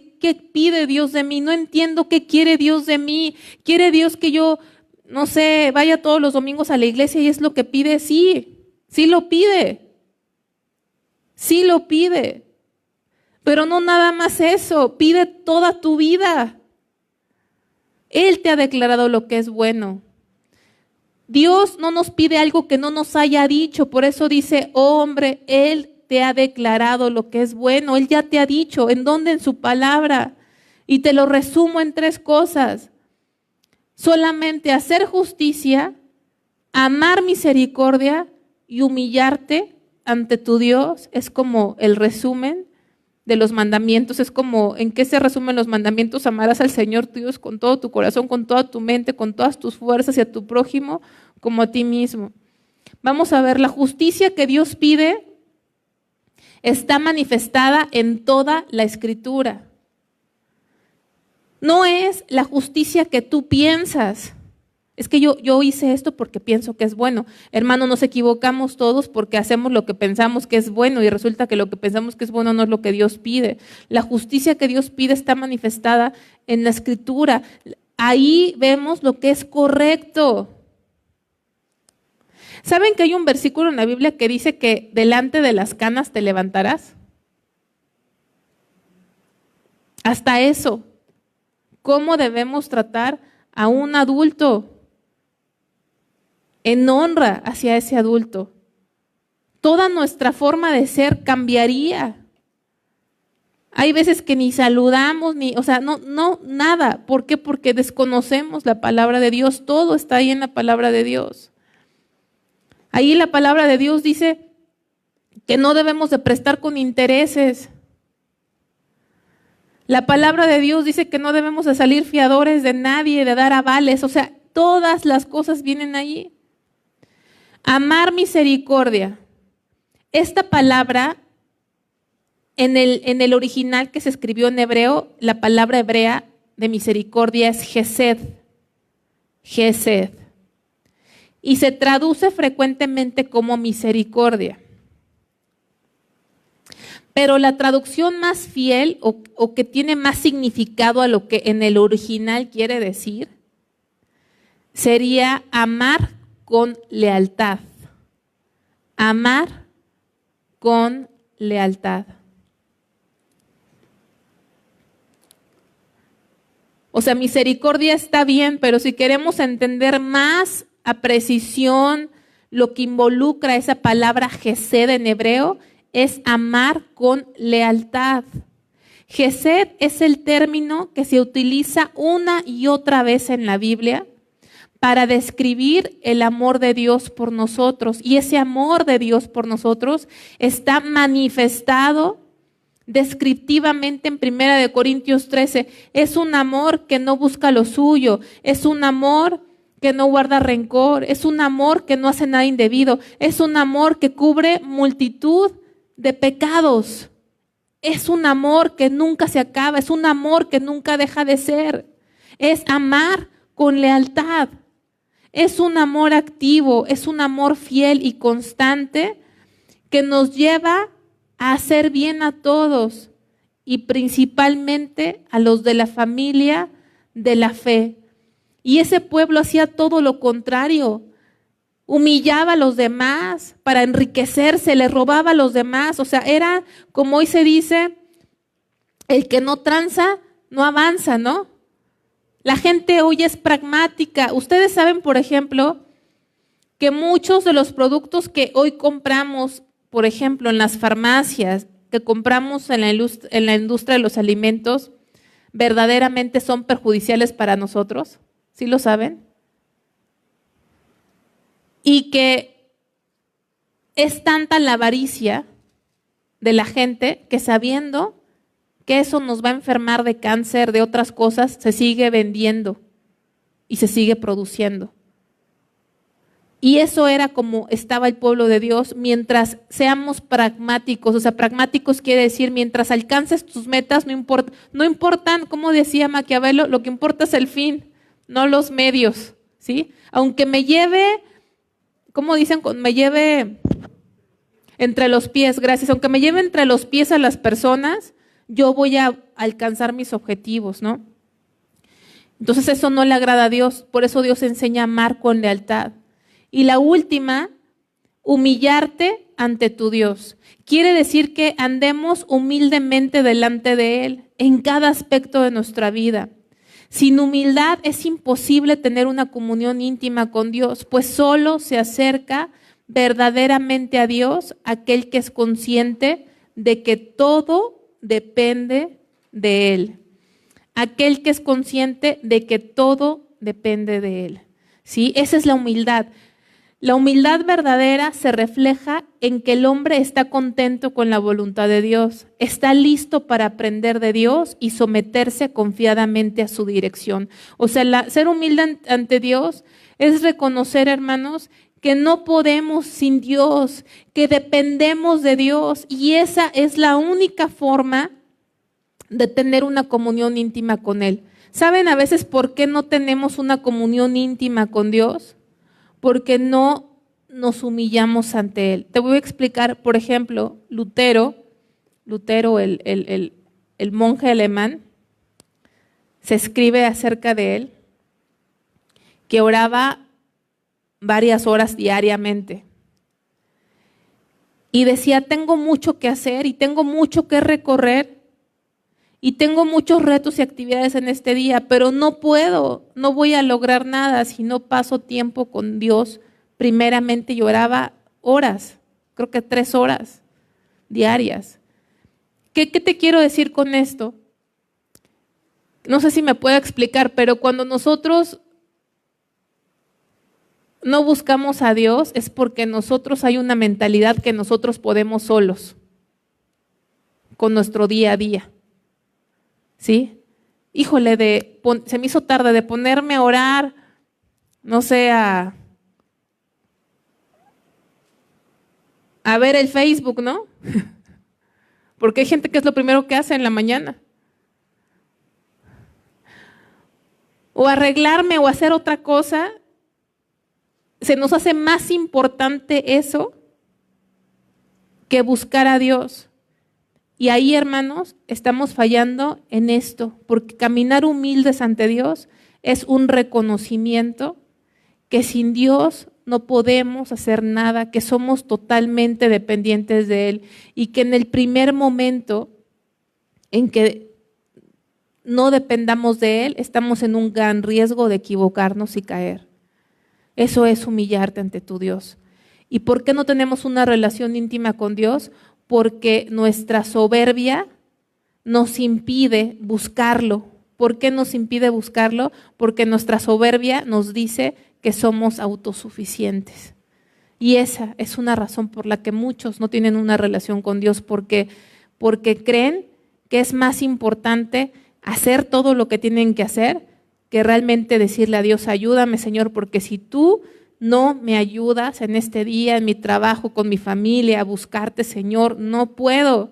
A: pide Dios de mí? No entiendo qué quiere Dios de mí. ¿Quiere Dios que yo, no sé, vaya todos los domingos a la iglesia y es lo que pide? Sí, sí lo pide. Sí lo pide. Pero no nada más eso, pide toda tu vida. Él te ha declarado lo que es bueno. Dios no nos pide algo que no nos haya dicho, por eso dice, oh hombre, Él te ha declarado lo que es bueno, Él ya te ha dicho, ¿en dónde? En su palabra. Y te lo resumo en 3 cosas. Solamente hacer justicia, amar misericordia y humillarte ante tu Dios es como el resumen de los mandamientos. Es como, ¿en qué se resumen los mandamientos? Amarás al Señor tu Dios con todo tu corazón, con toda tu mente, con todas tus fuerzas y a tu prójimo como a ti mismo. Vamos a ver, la justicia que Dios pide está manifestada en toda la Escritura. No es la justicia que tú piensas. Es que yo hice esto porque pienso que es bueno. Hermano, nos equivocamos todos porque hacemos lo que pensamos que es bueno y resulta que lo que pensamos que es bueno no es lo que Dios pide. La justicia que Dios pide está manifestada en la Escritura. Ahí vemos lo que es correcto. ¿Saben que hay un versículo en la Biblia que dice que delante de las canas te levantarás? Hasta eso. ¿Cómo debemos tratar a un adulto? En honra hacia ese adulto. Toda nuestra forma de ser cambiaría. Hay veces que ni saludamos, nada. ¿Por qué? Porque desconocemos la palabra de Dios. Todo está ahí en la palabra de Dios. Ahí la palabra de Dios dice que no debemos de prestar con intereses. La palabra de Dios dice que no debemos de salir fiadores de nadie, de dar avales. O sea, todas las cosas vienen ahí. Amar misericordia. Esta palabra, en el original que se escribió en hebreo, la palabra hebrea de misericordia es gesed. Gesed. y se traduce frecuentemente como misericordia. Pero la traducción más fiel o que tiene más significado a lo que en el original quiere decir sería amar con lealtad. Amar con lealtad. O sea, misericordia está bien, pero si queremos entender más a precisión lo que involucra esa palabra Gesed en hebreo, es amar con lealtad. Gesed es el término que se utiliza una y otra vez en la Biblia para describir el amor de Dios por nosotros. Y ese amor de Dios por nosotros está manifestado descriptivamente en 1 Corintios 13. Es un amor que no busca lo suyo, es un amor que no guarda rencor, es un amor que no hace nada indebido, es un amor que cubre multitud de pecados, es un amor que nunca se acaba, es un amor que nunca deja de ser, es amar con lealtad, es un amor activo, es un amor fiel y constante que nos lleva a hacer bien a todos y principalmente a los de la familia de la fe. Y ese pueblo hacía todo lo contrario. Humillaba a los demás para enriquecerse, le robaba a los demás. O sea, era como hoy se dice, el que no tranza, no avanza, ¿no? La gente hoy es pragmática. Ustedes saben, por ejemplo, que muchos de los productos que hoy compramos, por ejemplo, en las farmacias, que compramos en la industria de los alimentos, verdaderamente son perjudiciales para nosotros. ¿Sí lo saben? Y que es tanta la avaricia de la gente que sabiendo que eso nos va a enfermar de cáncer, de otras cosas, se sigue vendiendo y se sigue produciendo. Y eso era como estaba el pueblo de Dios mientras seamos pragmáticos. O sea, pragmáticos quiere decir mientras alcances tus metas, no importan, como decía Maquiavelo, lo que importa es el fin, no los medios, ¿sí? Aunque me lleve, ¿cómo dicen? Me lleve entre los pies, gracias. Aunque me lleve entre los pies a las personas, yo voy a alcanzar mis objetivos, ¿no? Entonces eso no le agrada a Dios, por eso Dios enseña a amar con lealtad. Y la última, humillarte ante tu Dios. Quiere decir que andemos humildemente delante de Él en cada aspecto de nuestra vida. Sin humildad es imposible tener una comunión íntima con Dios, pues solo se acerca verdaderamente a Dios aquel que es consciente de que todo depende de Él. Aquel que es consciente de que todo depende de Él. ¿Sí? Esa es la humildad. La humildad verdadera se refleja en que el hombre está contento con la voluntad de Dios, está listo para aprender de Dios y someterse confiadamente a su dirección. O sea, ser humilde ante Dios es reconocer, hermanos, que no podemos sin Dios, que dependemos de Dios y esa es la única forma de tener una comunión íntima con Él. ¿Saben a veces por qué no tenemos una comunión íntima con Dios? Porque no nos humillamos ante Él. Te voy a explicar, por ejemplo, Lutero, el monje alemán, se escribe acerca de él, que oraba varias horas diariamente. Y decía, tengo mucho que hacer y tengo mucho que recorrer y tengo muchos retos y actividades en este día, pero no voy a lograr nada si no paso tiempo con Dios. Primeramente yo oraba horas, creo que 3 horas diarias. ¿Qué te quiero decir con esto? No sé si me puedo explicar, pero cuando nosotros no buscamos a Dios es porque nosotros hay una mentalidad que nosotros podemos solos, con nuestro día a día. ¿Sí? Híjole, se me hizo tarde de ponerme a orar, no sé, a ver el Facebook, ¿no? Porque hay gente que es lo primero que hace en la mañana. O arreglarme o hacer otra cosa. se nos hace más importante eso que buscar a Dios. Y ahí, hermanos, estamos fallando en esto, porque caminar humildes ante Dios es un reconocimiento que sin Dios no podemos hacer nada, que somos totalmente dependientes de Él y que en el primer momento en que no dependamos de Él, estamos en un gran riesgo de equivocarnos y caer. Eso es humillarte ante tu Dios. ¿Y por qué no tenemos una relación íntima con Dios? Porque nuestra soberbia nos impide buscarlo. ¿Por qué nos impide buscarlo? Porque nuestra soberbia nos dice que somos autosuficientes. Y esa es una razón por la que muchos no tienen una relación con Dios, porque creen que es más importante hacer todo lo que tienen que hacer que realmente decirle a Dios, ayúdame, Señor, porque si tú no me ayudas en este día, en mi trabajo, con mi familia, a buscarte, Señor, no puedo.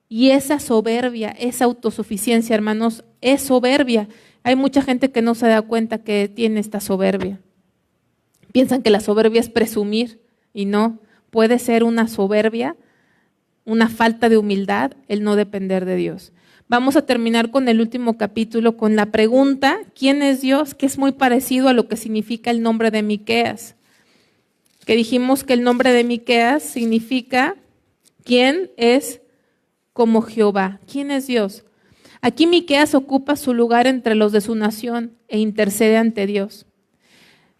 A: Y esa soberbia, esa autosuficiencia, hermanos, es soberbia. Hay mucha gente que no se da cuenta que tiene esta soberbia. Piensan que la soberbia es presumir y no, puede ser una soberbia, una falta de humildad, el no depender de Dios. Vamos a terminar con el último capítulo, con la pregunta, ¿quién es Dios? Que es muy parecido a lo que significa el nombre de Miqueas. Que dijimos que el nombre de Miqueas significa, ¿quién es como Jehová? ¿Quién es Dios? Aquí Miqueas ocupa su lugar entre los de su nación e intercede ante Dios.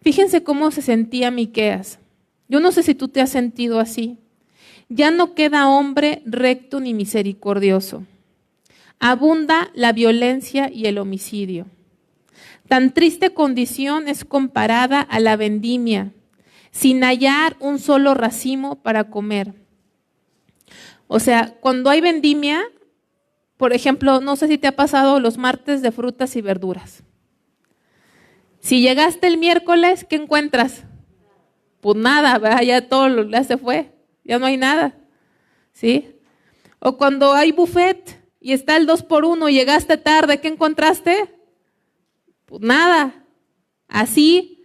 A: Fíjense cómo se sentía Miqueas. Yo no sé si tú te has sentido así. Ya no queda hombre recto ni misericordioso. Abunda la violencia y el homicidio. Tan triste condición es comparada a la vendimia, sin hallar un solo racimo para comer. O sea, cuando hay vendimia, por ejemplo, no sé si te ha pasado los martes de frutas y verduras. Si llegaste el miércoles, ¿qué encuentras? Pues nada, ¿verdad? Ya todo ya se fue, ya no hay nada, ¿sí? O cuando hay buffet y está el 2x1 y llegaste tarde, ¿qué encontraste? Pues nada, así.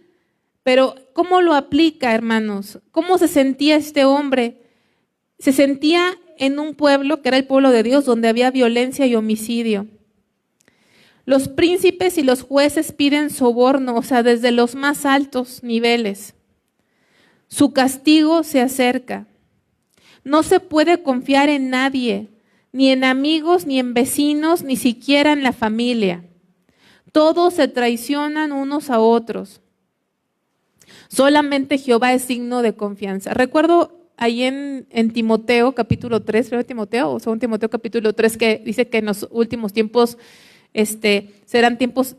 A: Pero ¿cómo lo aplica, hermanos? ¿Cómo se sentía este hombre? Se sentía en un pueblo que era el pueblo de Dios, donde había violencia y homicidio. Los príncipes y los jueces piden soborno, o sea, desde los más altos niveles. Su castigo se acerca. No se puede confiar en nadie, ni en amigos, ni en vecinos, ni siquiera en la familia. Todos se traicionan unos a otros. Solamente Jehová es digno de confianza. Recuerdo ahí en Timoteo capítulo 3, ¿no? Timoteo, o segundo Timoteo capítulo 3, que dice que en los últimos tiempos serán tiempos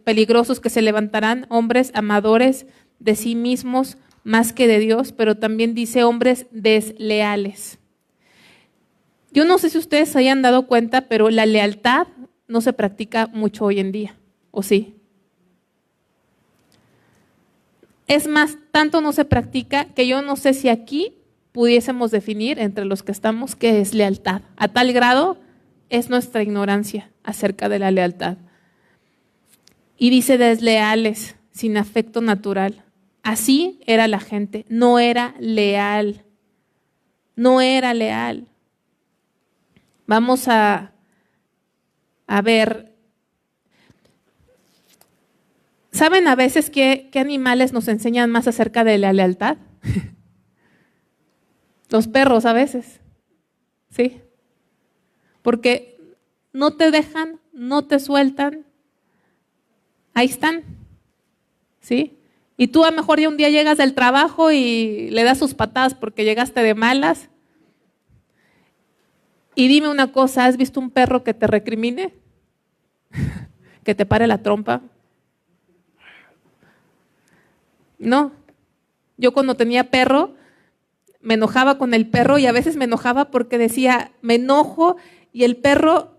A: peligrosos, que se levantarán hombres amadores de sí mismos más que de Dios, pero también dice hombres desleales. Yo no sé si ustedes se hayan dado cuenta, pero la lealtad no se practica mucho hoy en día, ¿o sí? Es más, tanto no se practica que yo no sé si aquí pudiésemos definir entre los que estamos qué es lealtad. A tal grado es nuestra ignorancia acerca de la lealtad. Y dice desleales, sin afecto natural. Así era la gente, no era leal. No era leal. Vamos a ver. ¿Saben a veces qué animales nos enseñan más acerca de la lealtad? Los perros a veces, ¿sí? Porque no te dejan, no te sueltan, ahí están, ¿sí? Y tú a lo mejor ya un día llegas del trabajo y le das sus patadas porque llegaste de malas. Y dime una cosa, ¿has visto un perro que te recrimine? ¿Que te pare la trompa? No. Yo cuando tenía perro, me enojaba con el perro y a veces me enojaba porque decía, me enojo y el perro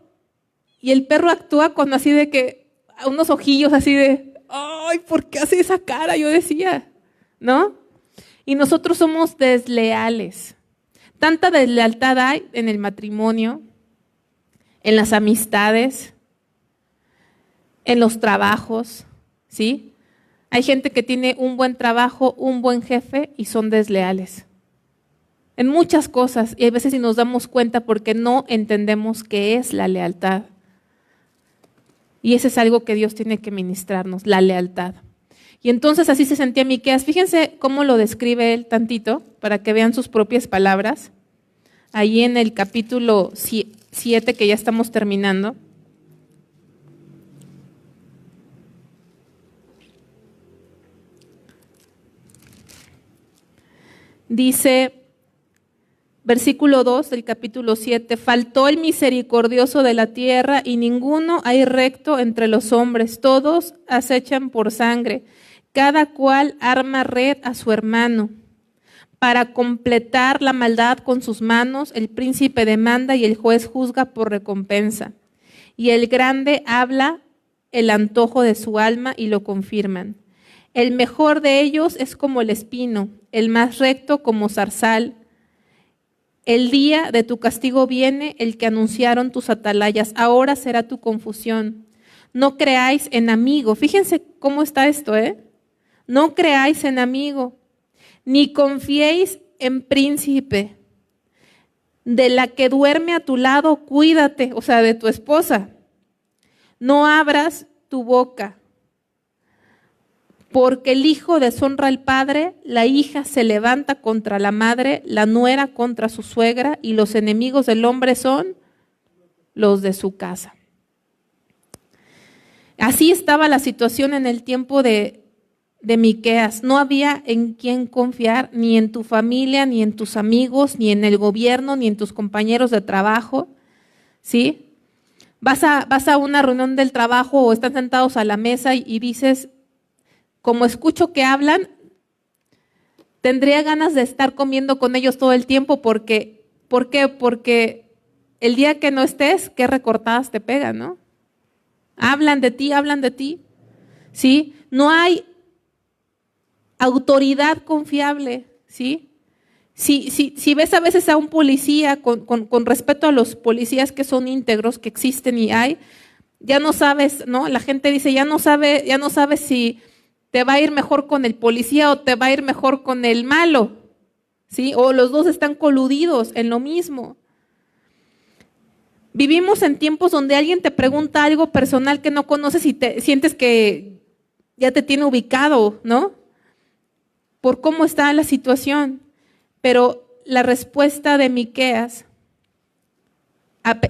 A: actúa con así de que, unos ojillos así de, ay, ¿por qué hace esa cara? Yo decía, ¿no? Y nosotros somos desleales. Tanta deslealtad hay en el matrimonio, en las amistades, en los trabajos, ¿sí? Hay gente que tiene un buen trabajo, un buen jefe y son desleales. En muchas cosas, y a veces ni nos damos cuenta porque no entendemos qué es la lealtad. Y eso es algo que Dios tiene que ministrarnos, la lealtad. Y entonces así se sentía Miqueas. Fíjense cómo lo describe él tantito, para que vean sus propias palabras. Ahí en el capítulo 7, que ya estamos terminando. Dice, versículo 2 del capítulo 7, faltó el misericordioso de la tierra y ninguno hay recto entre los hombres, todos acechan por sangre, cada cual arma red a su hermano. Para completar la maldad con sus manos, el príncipe demanda y el juez juzga por recompensa. Y el grande habla el antojo de su alma y lo confirman. El mejor de ellos es como el espino, el más recto como zarzal. El día de tu castigo viene, el que anunciaron tus atalayas. Ahora será tu confusión. No creáis en amigo. Fíjense cómo está esto, No creáis en amigo, ni confiéis en príncipe. De la que duerme a tu lado, cuídate, o sea, de tu esposa. No abras tu boca, porque el hijo deshonra al padre, la hija se levanta contra la madre, la nuera contra su suegra, y los enemigos del hombre son los de su casa. Así estaba la situación en el tiempo de Miqueas. No había en quién confiar, ni en tu familia, ni en tus amigos, ni en el gobierno, ni en tus compañeros de trabajo, ¿sí? Vas a una reunión del trabajo o están sentados a la mesa y dices, como escucho que hablan, tendría ganas de estar comiendo con ellos todo el tiempo porque, ¿por qué? Porque el día que no estés, qué recortadas te pegan, ¿no? Hablan de ti, ¿sí? No hay autoridad confiable, ¿sí? Si ves a veces a un policía, con respeto a los policías que son íntegros, que existen y hay, ya no sabes, ¿no? La gente dice, ya no sabes si te va a ir mejor con el policía o te va a ir mejor con el malo, ¿sí? O los dos están coludidos en lo mismo. Vivimos en tiempos donde alguien te pregunta algo personal que no conoces y te sientes que ya te tiene ubicado, ¿no? Por cómo está la situación. Pero la respuesta de Miqueas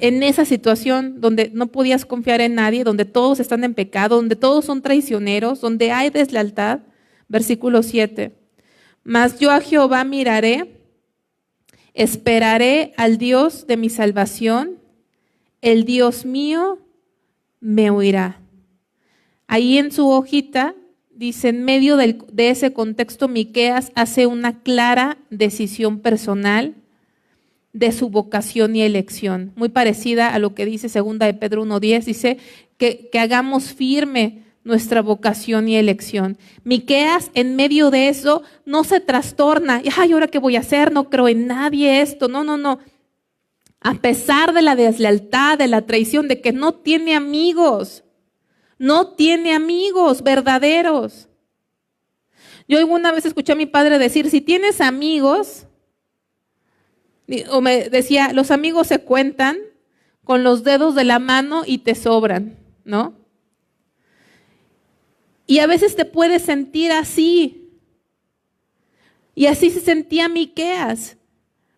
A: en esa situación donde no podías confiar en nadie, donde todos están en pecado, donde todos son traicioneros, donde hay deslealtad, versículo 7. Mas yo a Jehová miraré, esperaré al Dios de mi salvación, el Dios mío me oirá. Ahí en su hojita dice, en medio de ese contexto, Miqueas hace una clara decisión personal de su vocación y elección, muy parecida a lo que dice 2 de Pedro 1:10, dice que hagamos firme nuestra vocación y elección. Miqueas en medio de eso no se trastorna, ay, ¿ahora qué voy a hacer? No creo en nadie esto, no. A pesar de la deslealtad, de la traición, de que no tiene amigos verdaderos. Yo alguna vez escuché a mi padre decir, si tienes amigos, o me decía, los amigos se cuentan con los dedos de la mano y te sobran, ¿no? Y a veces te puedes sentir así. Y así se sentía Miqueas.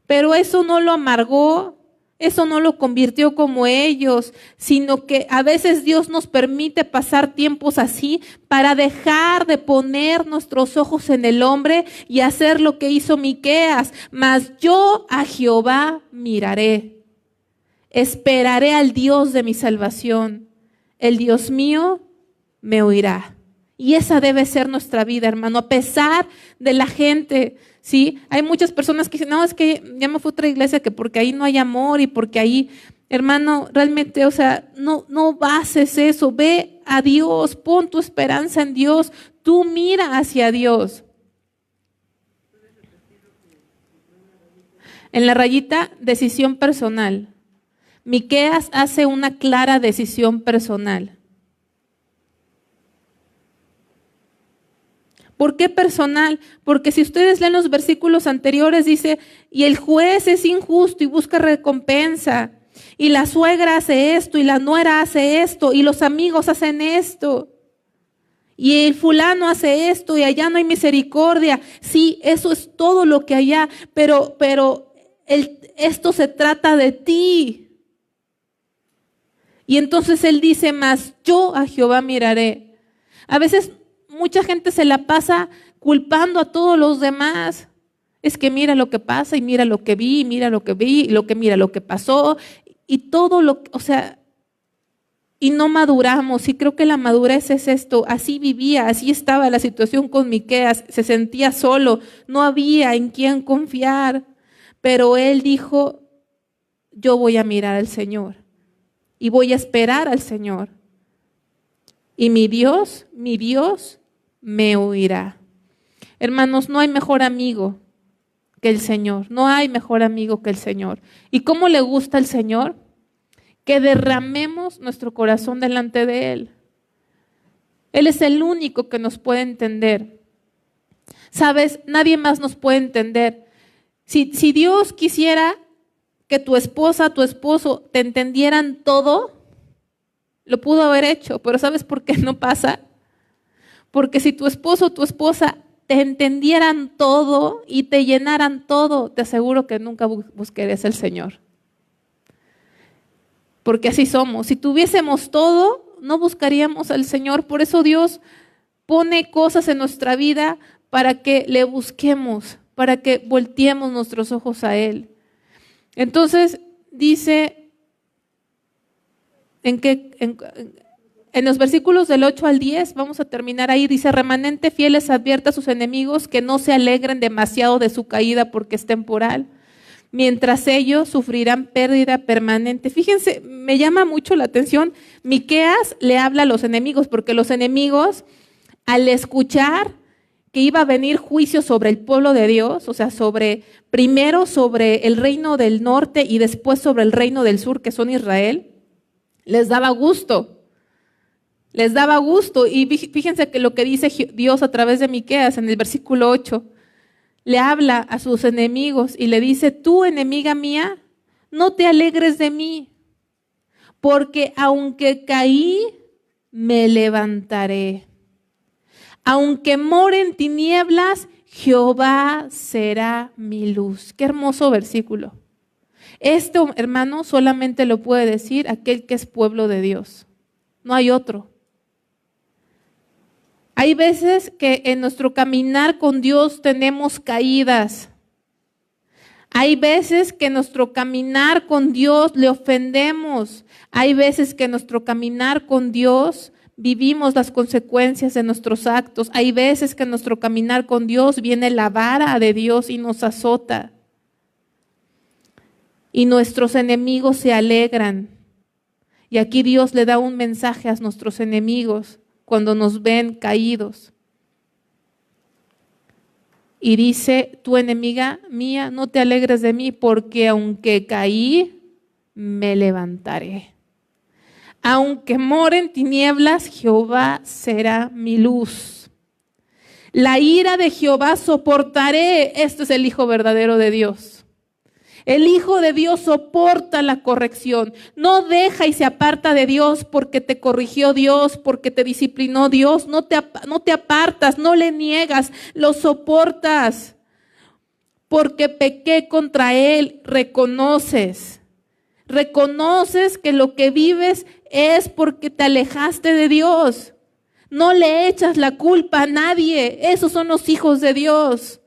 A: Pero eso no lo amargó, eso no lo convirtió como ellos, sino que a veces Dios nos permite pasar tiempos así para dejar de poner nuestros ojos en el hombre y hacer lo que hizo Miqueas. Mas yo a Jehová miraré, esperaré al Dios de mi salvación, el Dios mío me oirá. Y esa debe ser nuestra vida, hermano, a pesar de la gente, ¿sí? Hay muchas personas que dicen, no, es que ya me fui a otra iglesia, que porque ahí no hay amor y porque ahí, hermano, realmente, o sea, no bases eso, ve a Dios, pon tu esperanza en Dios, tú mira hacia Dios. En la rayita, decisión personal. Miqueas hace una clara decisión personal. ¿Por qué personal? Porque si ustedes leen los versículos anteriores, dice, y el juez es injusto y busca recompensa, y la suegra hace esto, y la nuera hace esto, y los amigos hacen esto, y el fulano hace esto, y allá no hay misericordia. Sí, eso es todo lo que allá, pero esto se trata de ti. Y entonces él dice, mas yo a Jehová miraré. A veces mucha gente se la pasa culpando a todos los demás. Es que mira lo que pasa, y mira lo que vi, y mira lo que vi, y mira lo que pasó, y todo lo, o sea, y no maduramos. Y creo que la madurez es esto. Así vivía, así estaba la situación con Miqueas, se sentía solo, no había en quién confiar. Pero él dijo, yo voy a mirar al Señor y voy a esperar al Señor. Y mi Dios me oirá. Hermanos, no hay mejor amigo que el Señor. No hay mejor amigo que el Señor. ¿Y cómo le gusta al Señor? Que derramemos nuestro corazón delante de Él. Él es el único que nos puede entender. ¿Sabes? Nadie más nos puede entender. Si Dios quisiera que tu esposa, tu esposo te entendieran todo, lo pudo haber hecho, pero ¿sabes por qué no pasa? Porque si tu esposo o tu esposa te entendieran todo y te llenaran todo, te aseguro que nunca buscarías al Señor. Porque así somos. Si tuviésemos todo, no buscaríamos al Señor. Por eso Dios pone cosas en nuestra vida para que le busquemos, para que volteemos nuestros ojos a Él. Entonces dice en los versículos del 8 al 10, vamos a terminar ahí, dice, remanente fieles advierte a sus enemigos que no se alegren demasiado de su caída porque es temporal, mientras ellos sufrirán pérdida permanente. Fíjense, me llama mucho la atención, Miqueas le habla a los enemigos, porque los enemigos, al escuchar que iba a venir juicio sobre el pueblo de Dios, o sea, primero sobre el reino del norte y después sobre el reino del sur, que son Israel, les daba gusto. Les daba gusto. Y fíjense que lo que dice Dios a través de Miqueas en el versículo 8, le habla a sus enemigos y le dice, tú, enemiga mía, no te alegres de mí, porque aunque caí, me levantaré. Aunque more en tinieblas, Jehová será mi luz. Qué hermoso versículo. Esto, hermano, solamente lo puede decir aquel que es pueblo de Dios. No hay otro. Hay veces que en nuestro caminar con Dios tenemos caídas. Hay veces que en nuestro caminar con Dios le ofendemos. Hay veces que en nuestro caminar con Dios vivimos las consecuencias de nuestros actos. Hay veces que en nuestro caminar con Dios viene la vara de Dios y nos azota. Y nuestros enemigos se alegran. Y aquí Dios le da un mensaje a nuestros enemigos cuando nos ven caídos. Y dice, tu enemiga mía, no te alegres de mí, porque aunque caí, me levantaré. Aunque more en tinieblas, Jehová será mi luz. La ira de Jehová soportaré. Este es el Hijo verdadero de Dios. El Hijo de Dios soporta la corrección. No deja y se aparta de Dios porque te corrigió Dios, porque te disciplinó Dios. No te apartas, no le niegas, lo soportas. Porque pequé contra Él, reconoces. Reconoces que lo que vives es porque te alejaste de Dios. No le echas la culpa a nadie. Esos son los hijos de Dios.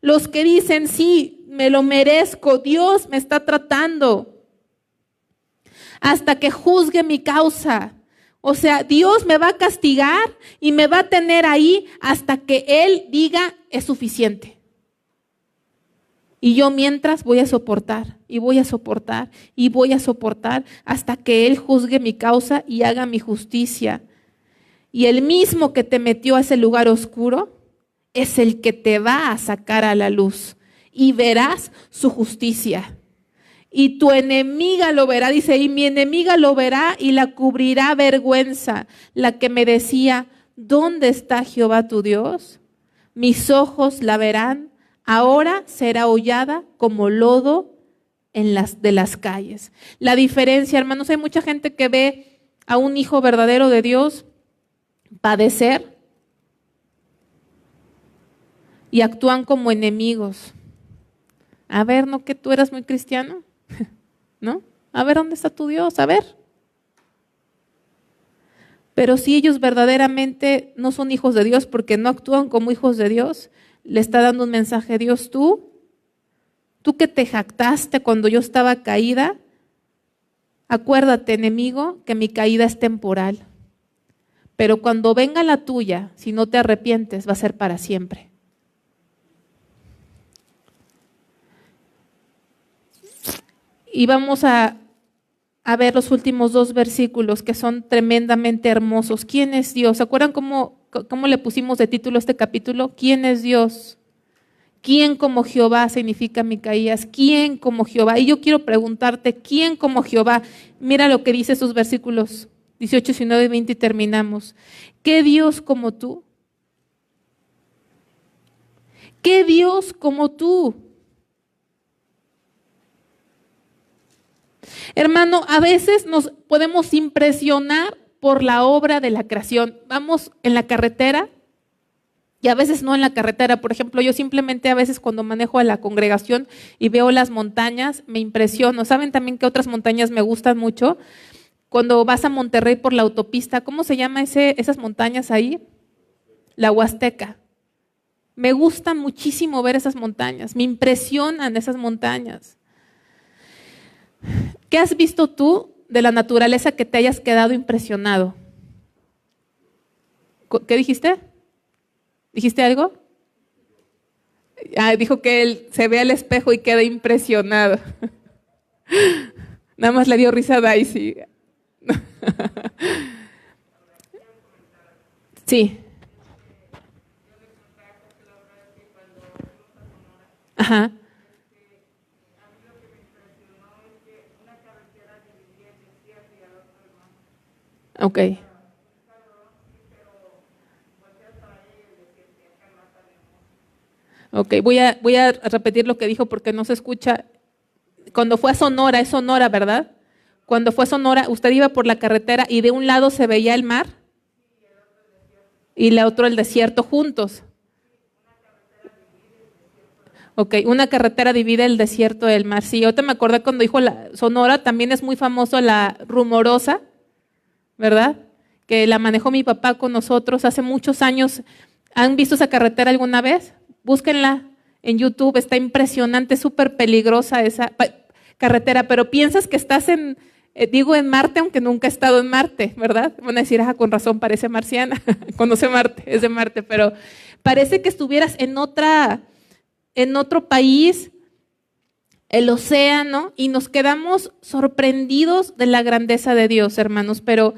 A: Los que dicen, sí, me lo merezco, Dios me está tratando hasta que juzgue mi causa. O sea, Dios me va a castigar y me va a tener ahí hasta que Él diga es suficiente. Y yo mientras voy a soportar y voy a soportar y voy a soportar hasta que Él juzgue mi causa y haga mi justicia. Y el mismo que te metió a ese lugar oscuro es el que te va a sacar a la luz. Y verás su justicia. Y tu enemiga lo verá, dice, y mi enemiga lo verá y la cubrirá vergüenza. La que me decía, ¿dónde está Jehová tu Dios? mis ojos la verán, ahora será hollada como lodo de las calles. La diferencia, hermanos, hay mucha gente que ve a un hijo verdadero de Dios padecer y actúan como enemigos. A ver, ¿no que tú eras muy cristiano? ¿No? A ver, ¿dónde está tu Dios? A ver. Pero si ellos verdaderamente no son hijos de Dios porque no actúan como hijos de Dios, le está dando un mensaje: Dios, tú que te jactaste cuando yo estaba caída, acuérdate, enemigo, que mi caída es temporal. Pero cuando venga la tuya, si no te arrepientes, va a ser para siempre. Y vamos a ver los últimos 2 versículos que son tremendamente hermosos. ¿Quién es Dios? ¿Se acuerdan cómo le pusimos de título a este capítulo? ¿Quién es Dios? ¿Quién como Jehová? Significa Micaías. ¿Quién como Jehová? Y yo quiero preguntarte, ¿quién como Jehová? Mira lo que dice esos versículos 18, 19 y 20 y terminamos. ¿Qué Dios como tú? ¿Qué Dios como tú? Hermano, a veces nos podemos impresionar por la obra de la creación. Vamos en la carretera y a veces no en la carretera. Por ejemplo, yo simplemente a veces cuando manejo a la congregación y veo las montañas, me impresiono. ¿Saben también que otras montañas me gustan mucho? Cuando vas a Monterrey por la autopista, ¿cómo se llama esas montañas ahí? La Huasteca. Me gusta muchísimo ver esas montañas, me impresionan esas montañas. ¿Qué has visto tú de la naturaleza que te hayas quedado impresionado? ¿Qué dijiste? ¿Dijiste algo? Dijo que él se ve al espejo y queda impresionado. Nada más le dio risa a Daisy. Sí. Ajá. Ok. Ok, voy a repetir lo que dijo porque no se escucha. Cuando fue a Sonora, es Sonora, ¿verdad? Cuando fue a Sonora, usted iba por la carretera y de un lado se veía el mar y el otro el desierto juntos. Ok, una carretera divide el desierto del mar. Sí, ahorita me acordé cuando dijo la Sonora, también es muy famoso la Rumorosa, ¿verdad? Que la manejó mi papá con nosotros hace muchos años. ¿Han visto esa carretera alguna vez? Búsquenla en YouTube, está impresionante, súper peligrosa esa carretera, pero piensas que estás en Marte, aunque nunca he estado en Marte, ¿verdad? Van a decir, con razón, parece marciana, conoce Marte, es de Marte, pero parece que estuvieras en otro país, el océano, y nos quedamos sorprendidos de la grandeza de Dios, hermanos. Pero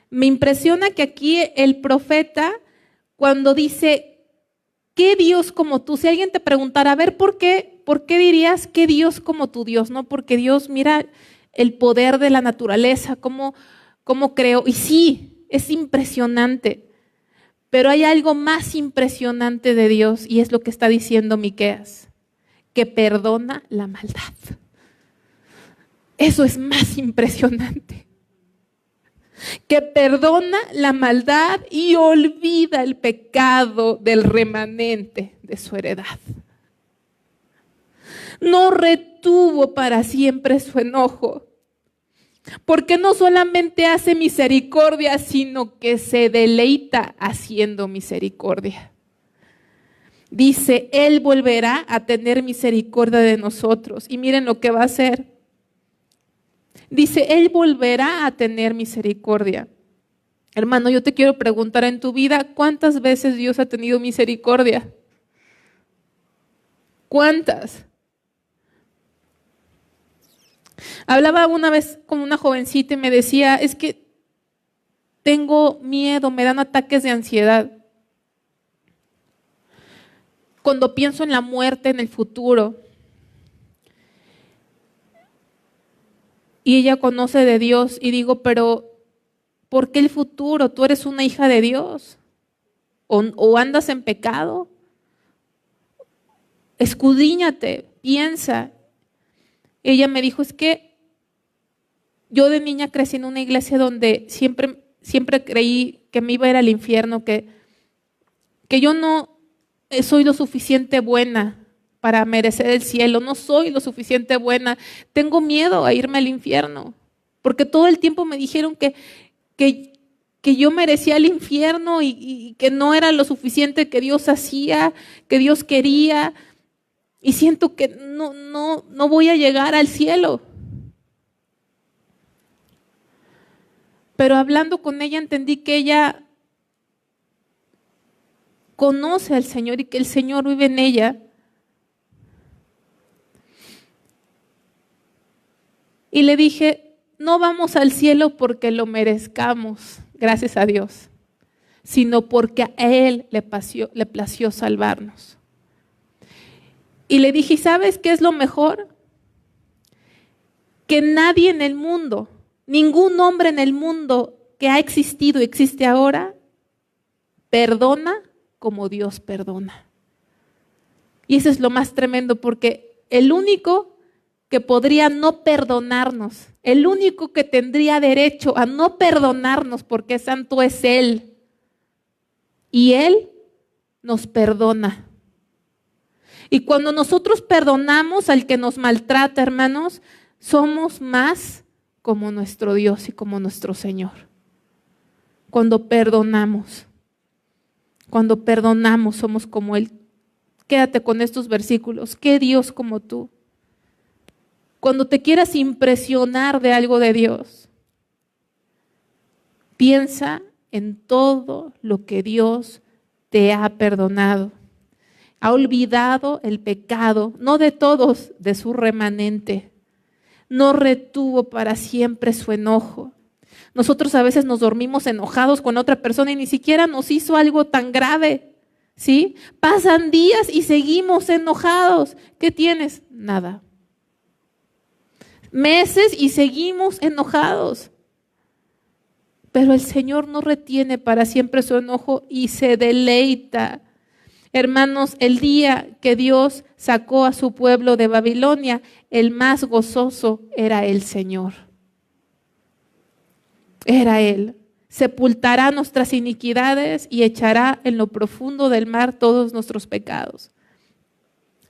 A: me impresiona que aquí el profeta, cuando dice, ¿qué Dios como tú? Si alguien te preguntara, a ver, ¿por qué dirías qué Dios como tu Dios? ¿No? Porque Dios, mira el poder de la naturaleza, cómo creó. Y sí, es impresionante. Pero hay algo más impresionante de Dios y es lo que está diciendo Miqueas, que perdona la maldad. Eso es más impresionante. Que perdona la maldad y olvida el pecado del remanente de su heredad. No retuvo para siempre su enojo, porque no solamente hace misericordia, sino que se deleita haciendo misericordia. Dice, Él volverá a tener misericordia de nosotros. Y miren lo que va a hacer. Dice, Él volverá a tener misericordia. Hermano, yo te quiero preguntar, en tu vida, ¿cuántas veces Dios ha tenido misericordia? ¿Cuántas? Hablaba una vez con una jovencita y me decía, es que tengo miedo, me dan ataques de ansiedad. Cuando pienso en la muerte, en el futuro. Y ella conoce de Dios y digo, pero ¿por qué el futuro? Tú eres una hija de Dios. ¿O andas en pecado? escudriñate, piensa. Ella me dijo, es que yo de niña crecí en una iglesia donde siempre creí que me iba a ir al infierno, que yo no soy lo suficiente buena para merecer el cielo, no soy lo suficiente buena, tengo miedo a irme al infierno, porque todo el tiempo me dijeron que yo merecía el infierno y que no era lo suficiente que Dios hacía, que Dios quería, y siento que no voy a llegar al cielo. Pero hablando con ella entendí que ella conoce al Señor y que el Señor vive en ella. Y le dije, no vamos al cielo porque lo merezcamos, gracias a Dios, sino porque a Él le plació salvarnos. Y le dije, ¿sabes qué es lo mejor? Que nadie en el mundo, ningún hombre en el mundo que ha existido y existe ahora, perdona como Dios perdona. Y eso es lo más tremendo, porque el único que podría no perdonarnos, el único que tendría derecho a no perdonarnos porque santo es Él. Y Él nos perdona. Y cuando nosotros perdonamos al que nos maltrata, hermanos, somos más como nuestro Dios y como nuestro Señor. Cuando perdonamos somos como Él. Quédate con estos versículos. ¿Qué Dios como tú? Cuando te quieras impresionar de algo de Dios, piensa en todo lo que Dios te ha perdonado. Ha olvidado el pecado, no de todos, de su remanente. No retuvo para siempre su enojo. Nosotros a veces nos dormimos enojados con otra persona y ni siquiera nos hizo algo tan grave, ¿sí? Pasan días y seguimos enojados. ¿Qué tienes? Nada. Meses y seguimos enojados. Pero el Señor no retiene para siempre su enojo y se deleita. Hermanos, el día que Dios sacó a su pueblo de Babilonia, el más gozoso era el Señor. Era Él. Sepultará nuestras iniquidades y echará en lo profundo del mar todos nuestros pecados.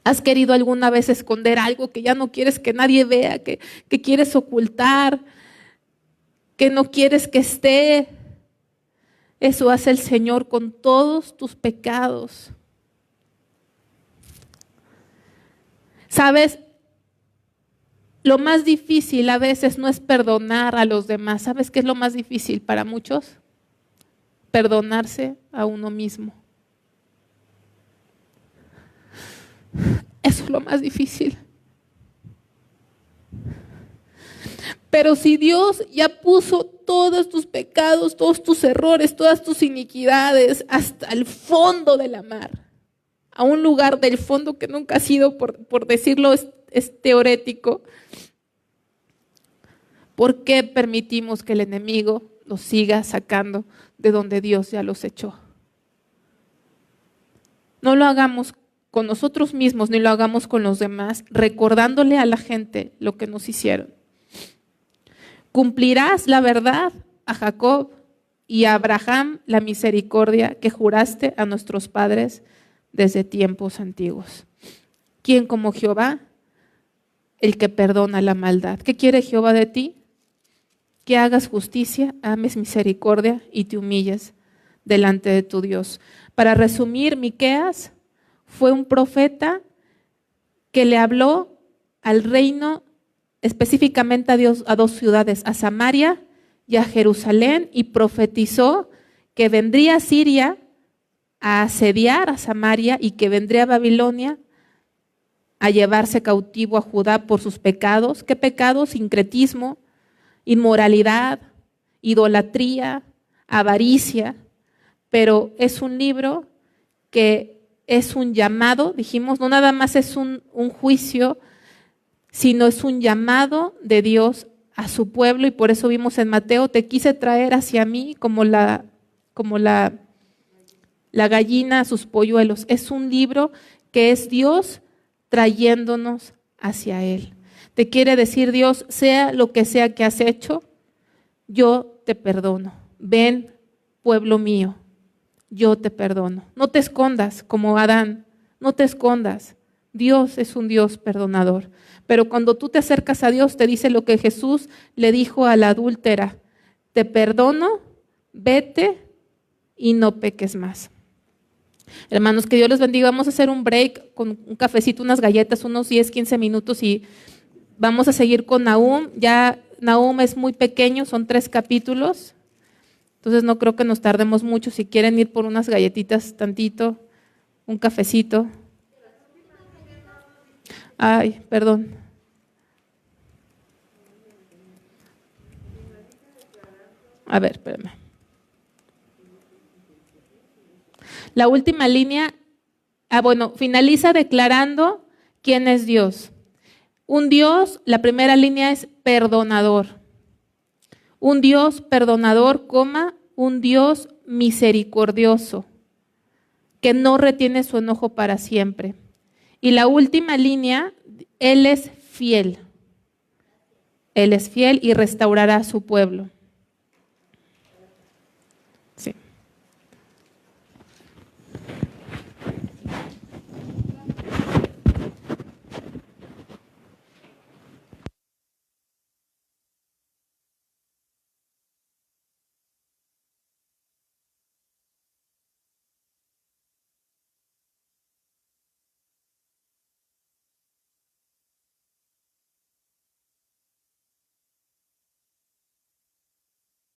A: ¿Has querido alguna vez esconder algo que ya no quieres que nadie vea, que quieres ocultar, que no quieres que esté? Eso hace el Señor con todos tus pecados. ¿Sabes? Lo más difícil a veces no es perdonar a los demás. ¿Sabes qué es lo más difícil para muchos? Perdonarse a uno mismo. Eso es lo más difícil. Pero si Dios ya puso todos tus pecados, todos tus errores, todas tus iniquidades hasta el fondo de la mar, a un lugar del fondo que nunca ha sido, por decirlo, es teorético, ¿por qué permitimos que el enemigo los siga sacando de donde Dios ya los echó? No lo hagamos con nosotros mismos, ni lo hagamos con los demás, recordándole a la gente lo que nos hicieron. Cumplirás la verdad a Jacob y a Abraham la misericordia que juraste a nuestros padres desde tiempos antiguos. ¿Quién como Jehová? El que perdona la maldad. ¿Qué quiere Jehová de ti? Que hagas justicia, ames misericordia y te humilles delante de tu Dios. Para resumir, Miqueas fue un profeta que le habló al reino, específicamente a dos ciudades, a Samaria y a Jerusalén, y profetizó que vendría Siria a asediar a Samaria y que vendría Babilonia a llevarse cautivo a Judá por sus pecados. ¿Qué pecados? Sincretismo, inmoralidad, idolatría, avaricia. Pero es un libro que es un llamado, dijimos, no nada más es un juicio, sino es un llamado de Dios a su pueblo, y por eso vimos en Mateo, te quise traer hacia mí como la gallina a sus polluelos. Es un libro que es Dios trayéndonos hacia Él. Te quiere decir Dios, sea lo que sea que has hecho, yo te perdono. Ven, pueblo mío, yo te perdono. No te escondas como Adán, no te escondas. Dios es un Dios perdonador. Pero cuando tú te acercas a Dios, te dice lo que Jesús le dijo a la adúltera: te perdono, vete y no peques más. Hermanos, que Dios les bendiga. Vamos a hacer un break con un cafecito, unas galletas, unos 10, 15 minutos y vamos a seguir con Nahum. Ya Nahum es muy pequeño, son 3 capítulos. Entonces no creo que nos tardemos mucho. Si quieren ir por unas galletitas tantito, un cafecito. Ay, perdón. A ver, espérame. La última línea, finaliza declarando quién es Dios. Un Dios, la primera línea es perdonador. Un Dios perdonador, un Dios misericordioso, que no retiene su enojo para siempre. Y la última línea, Él es fiel. Él es fiel y restaurará a su pueblo.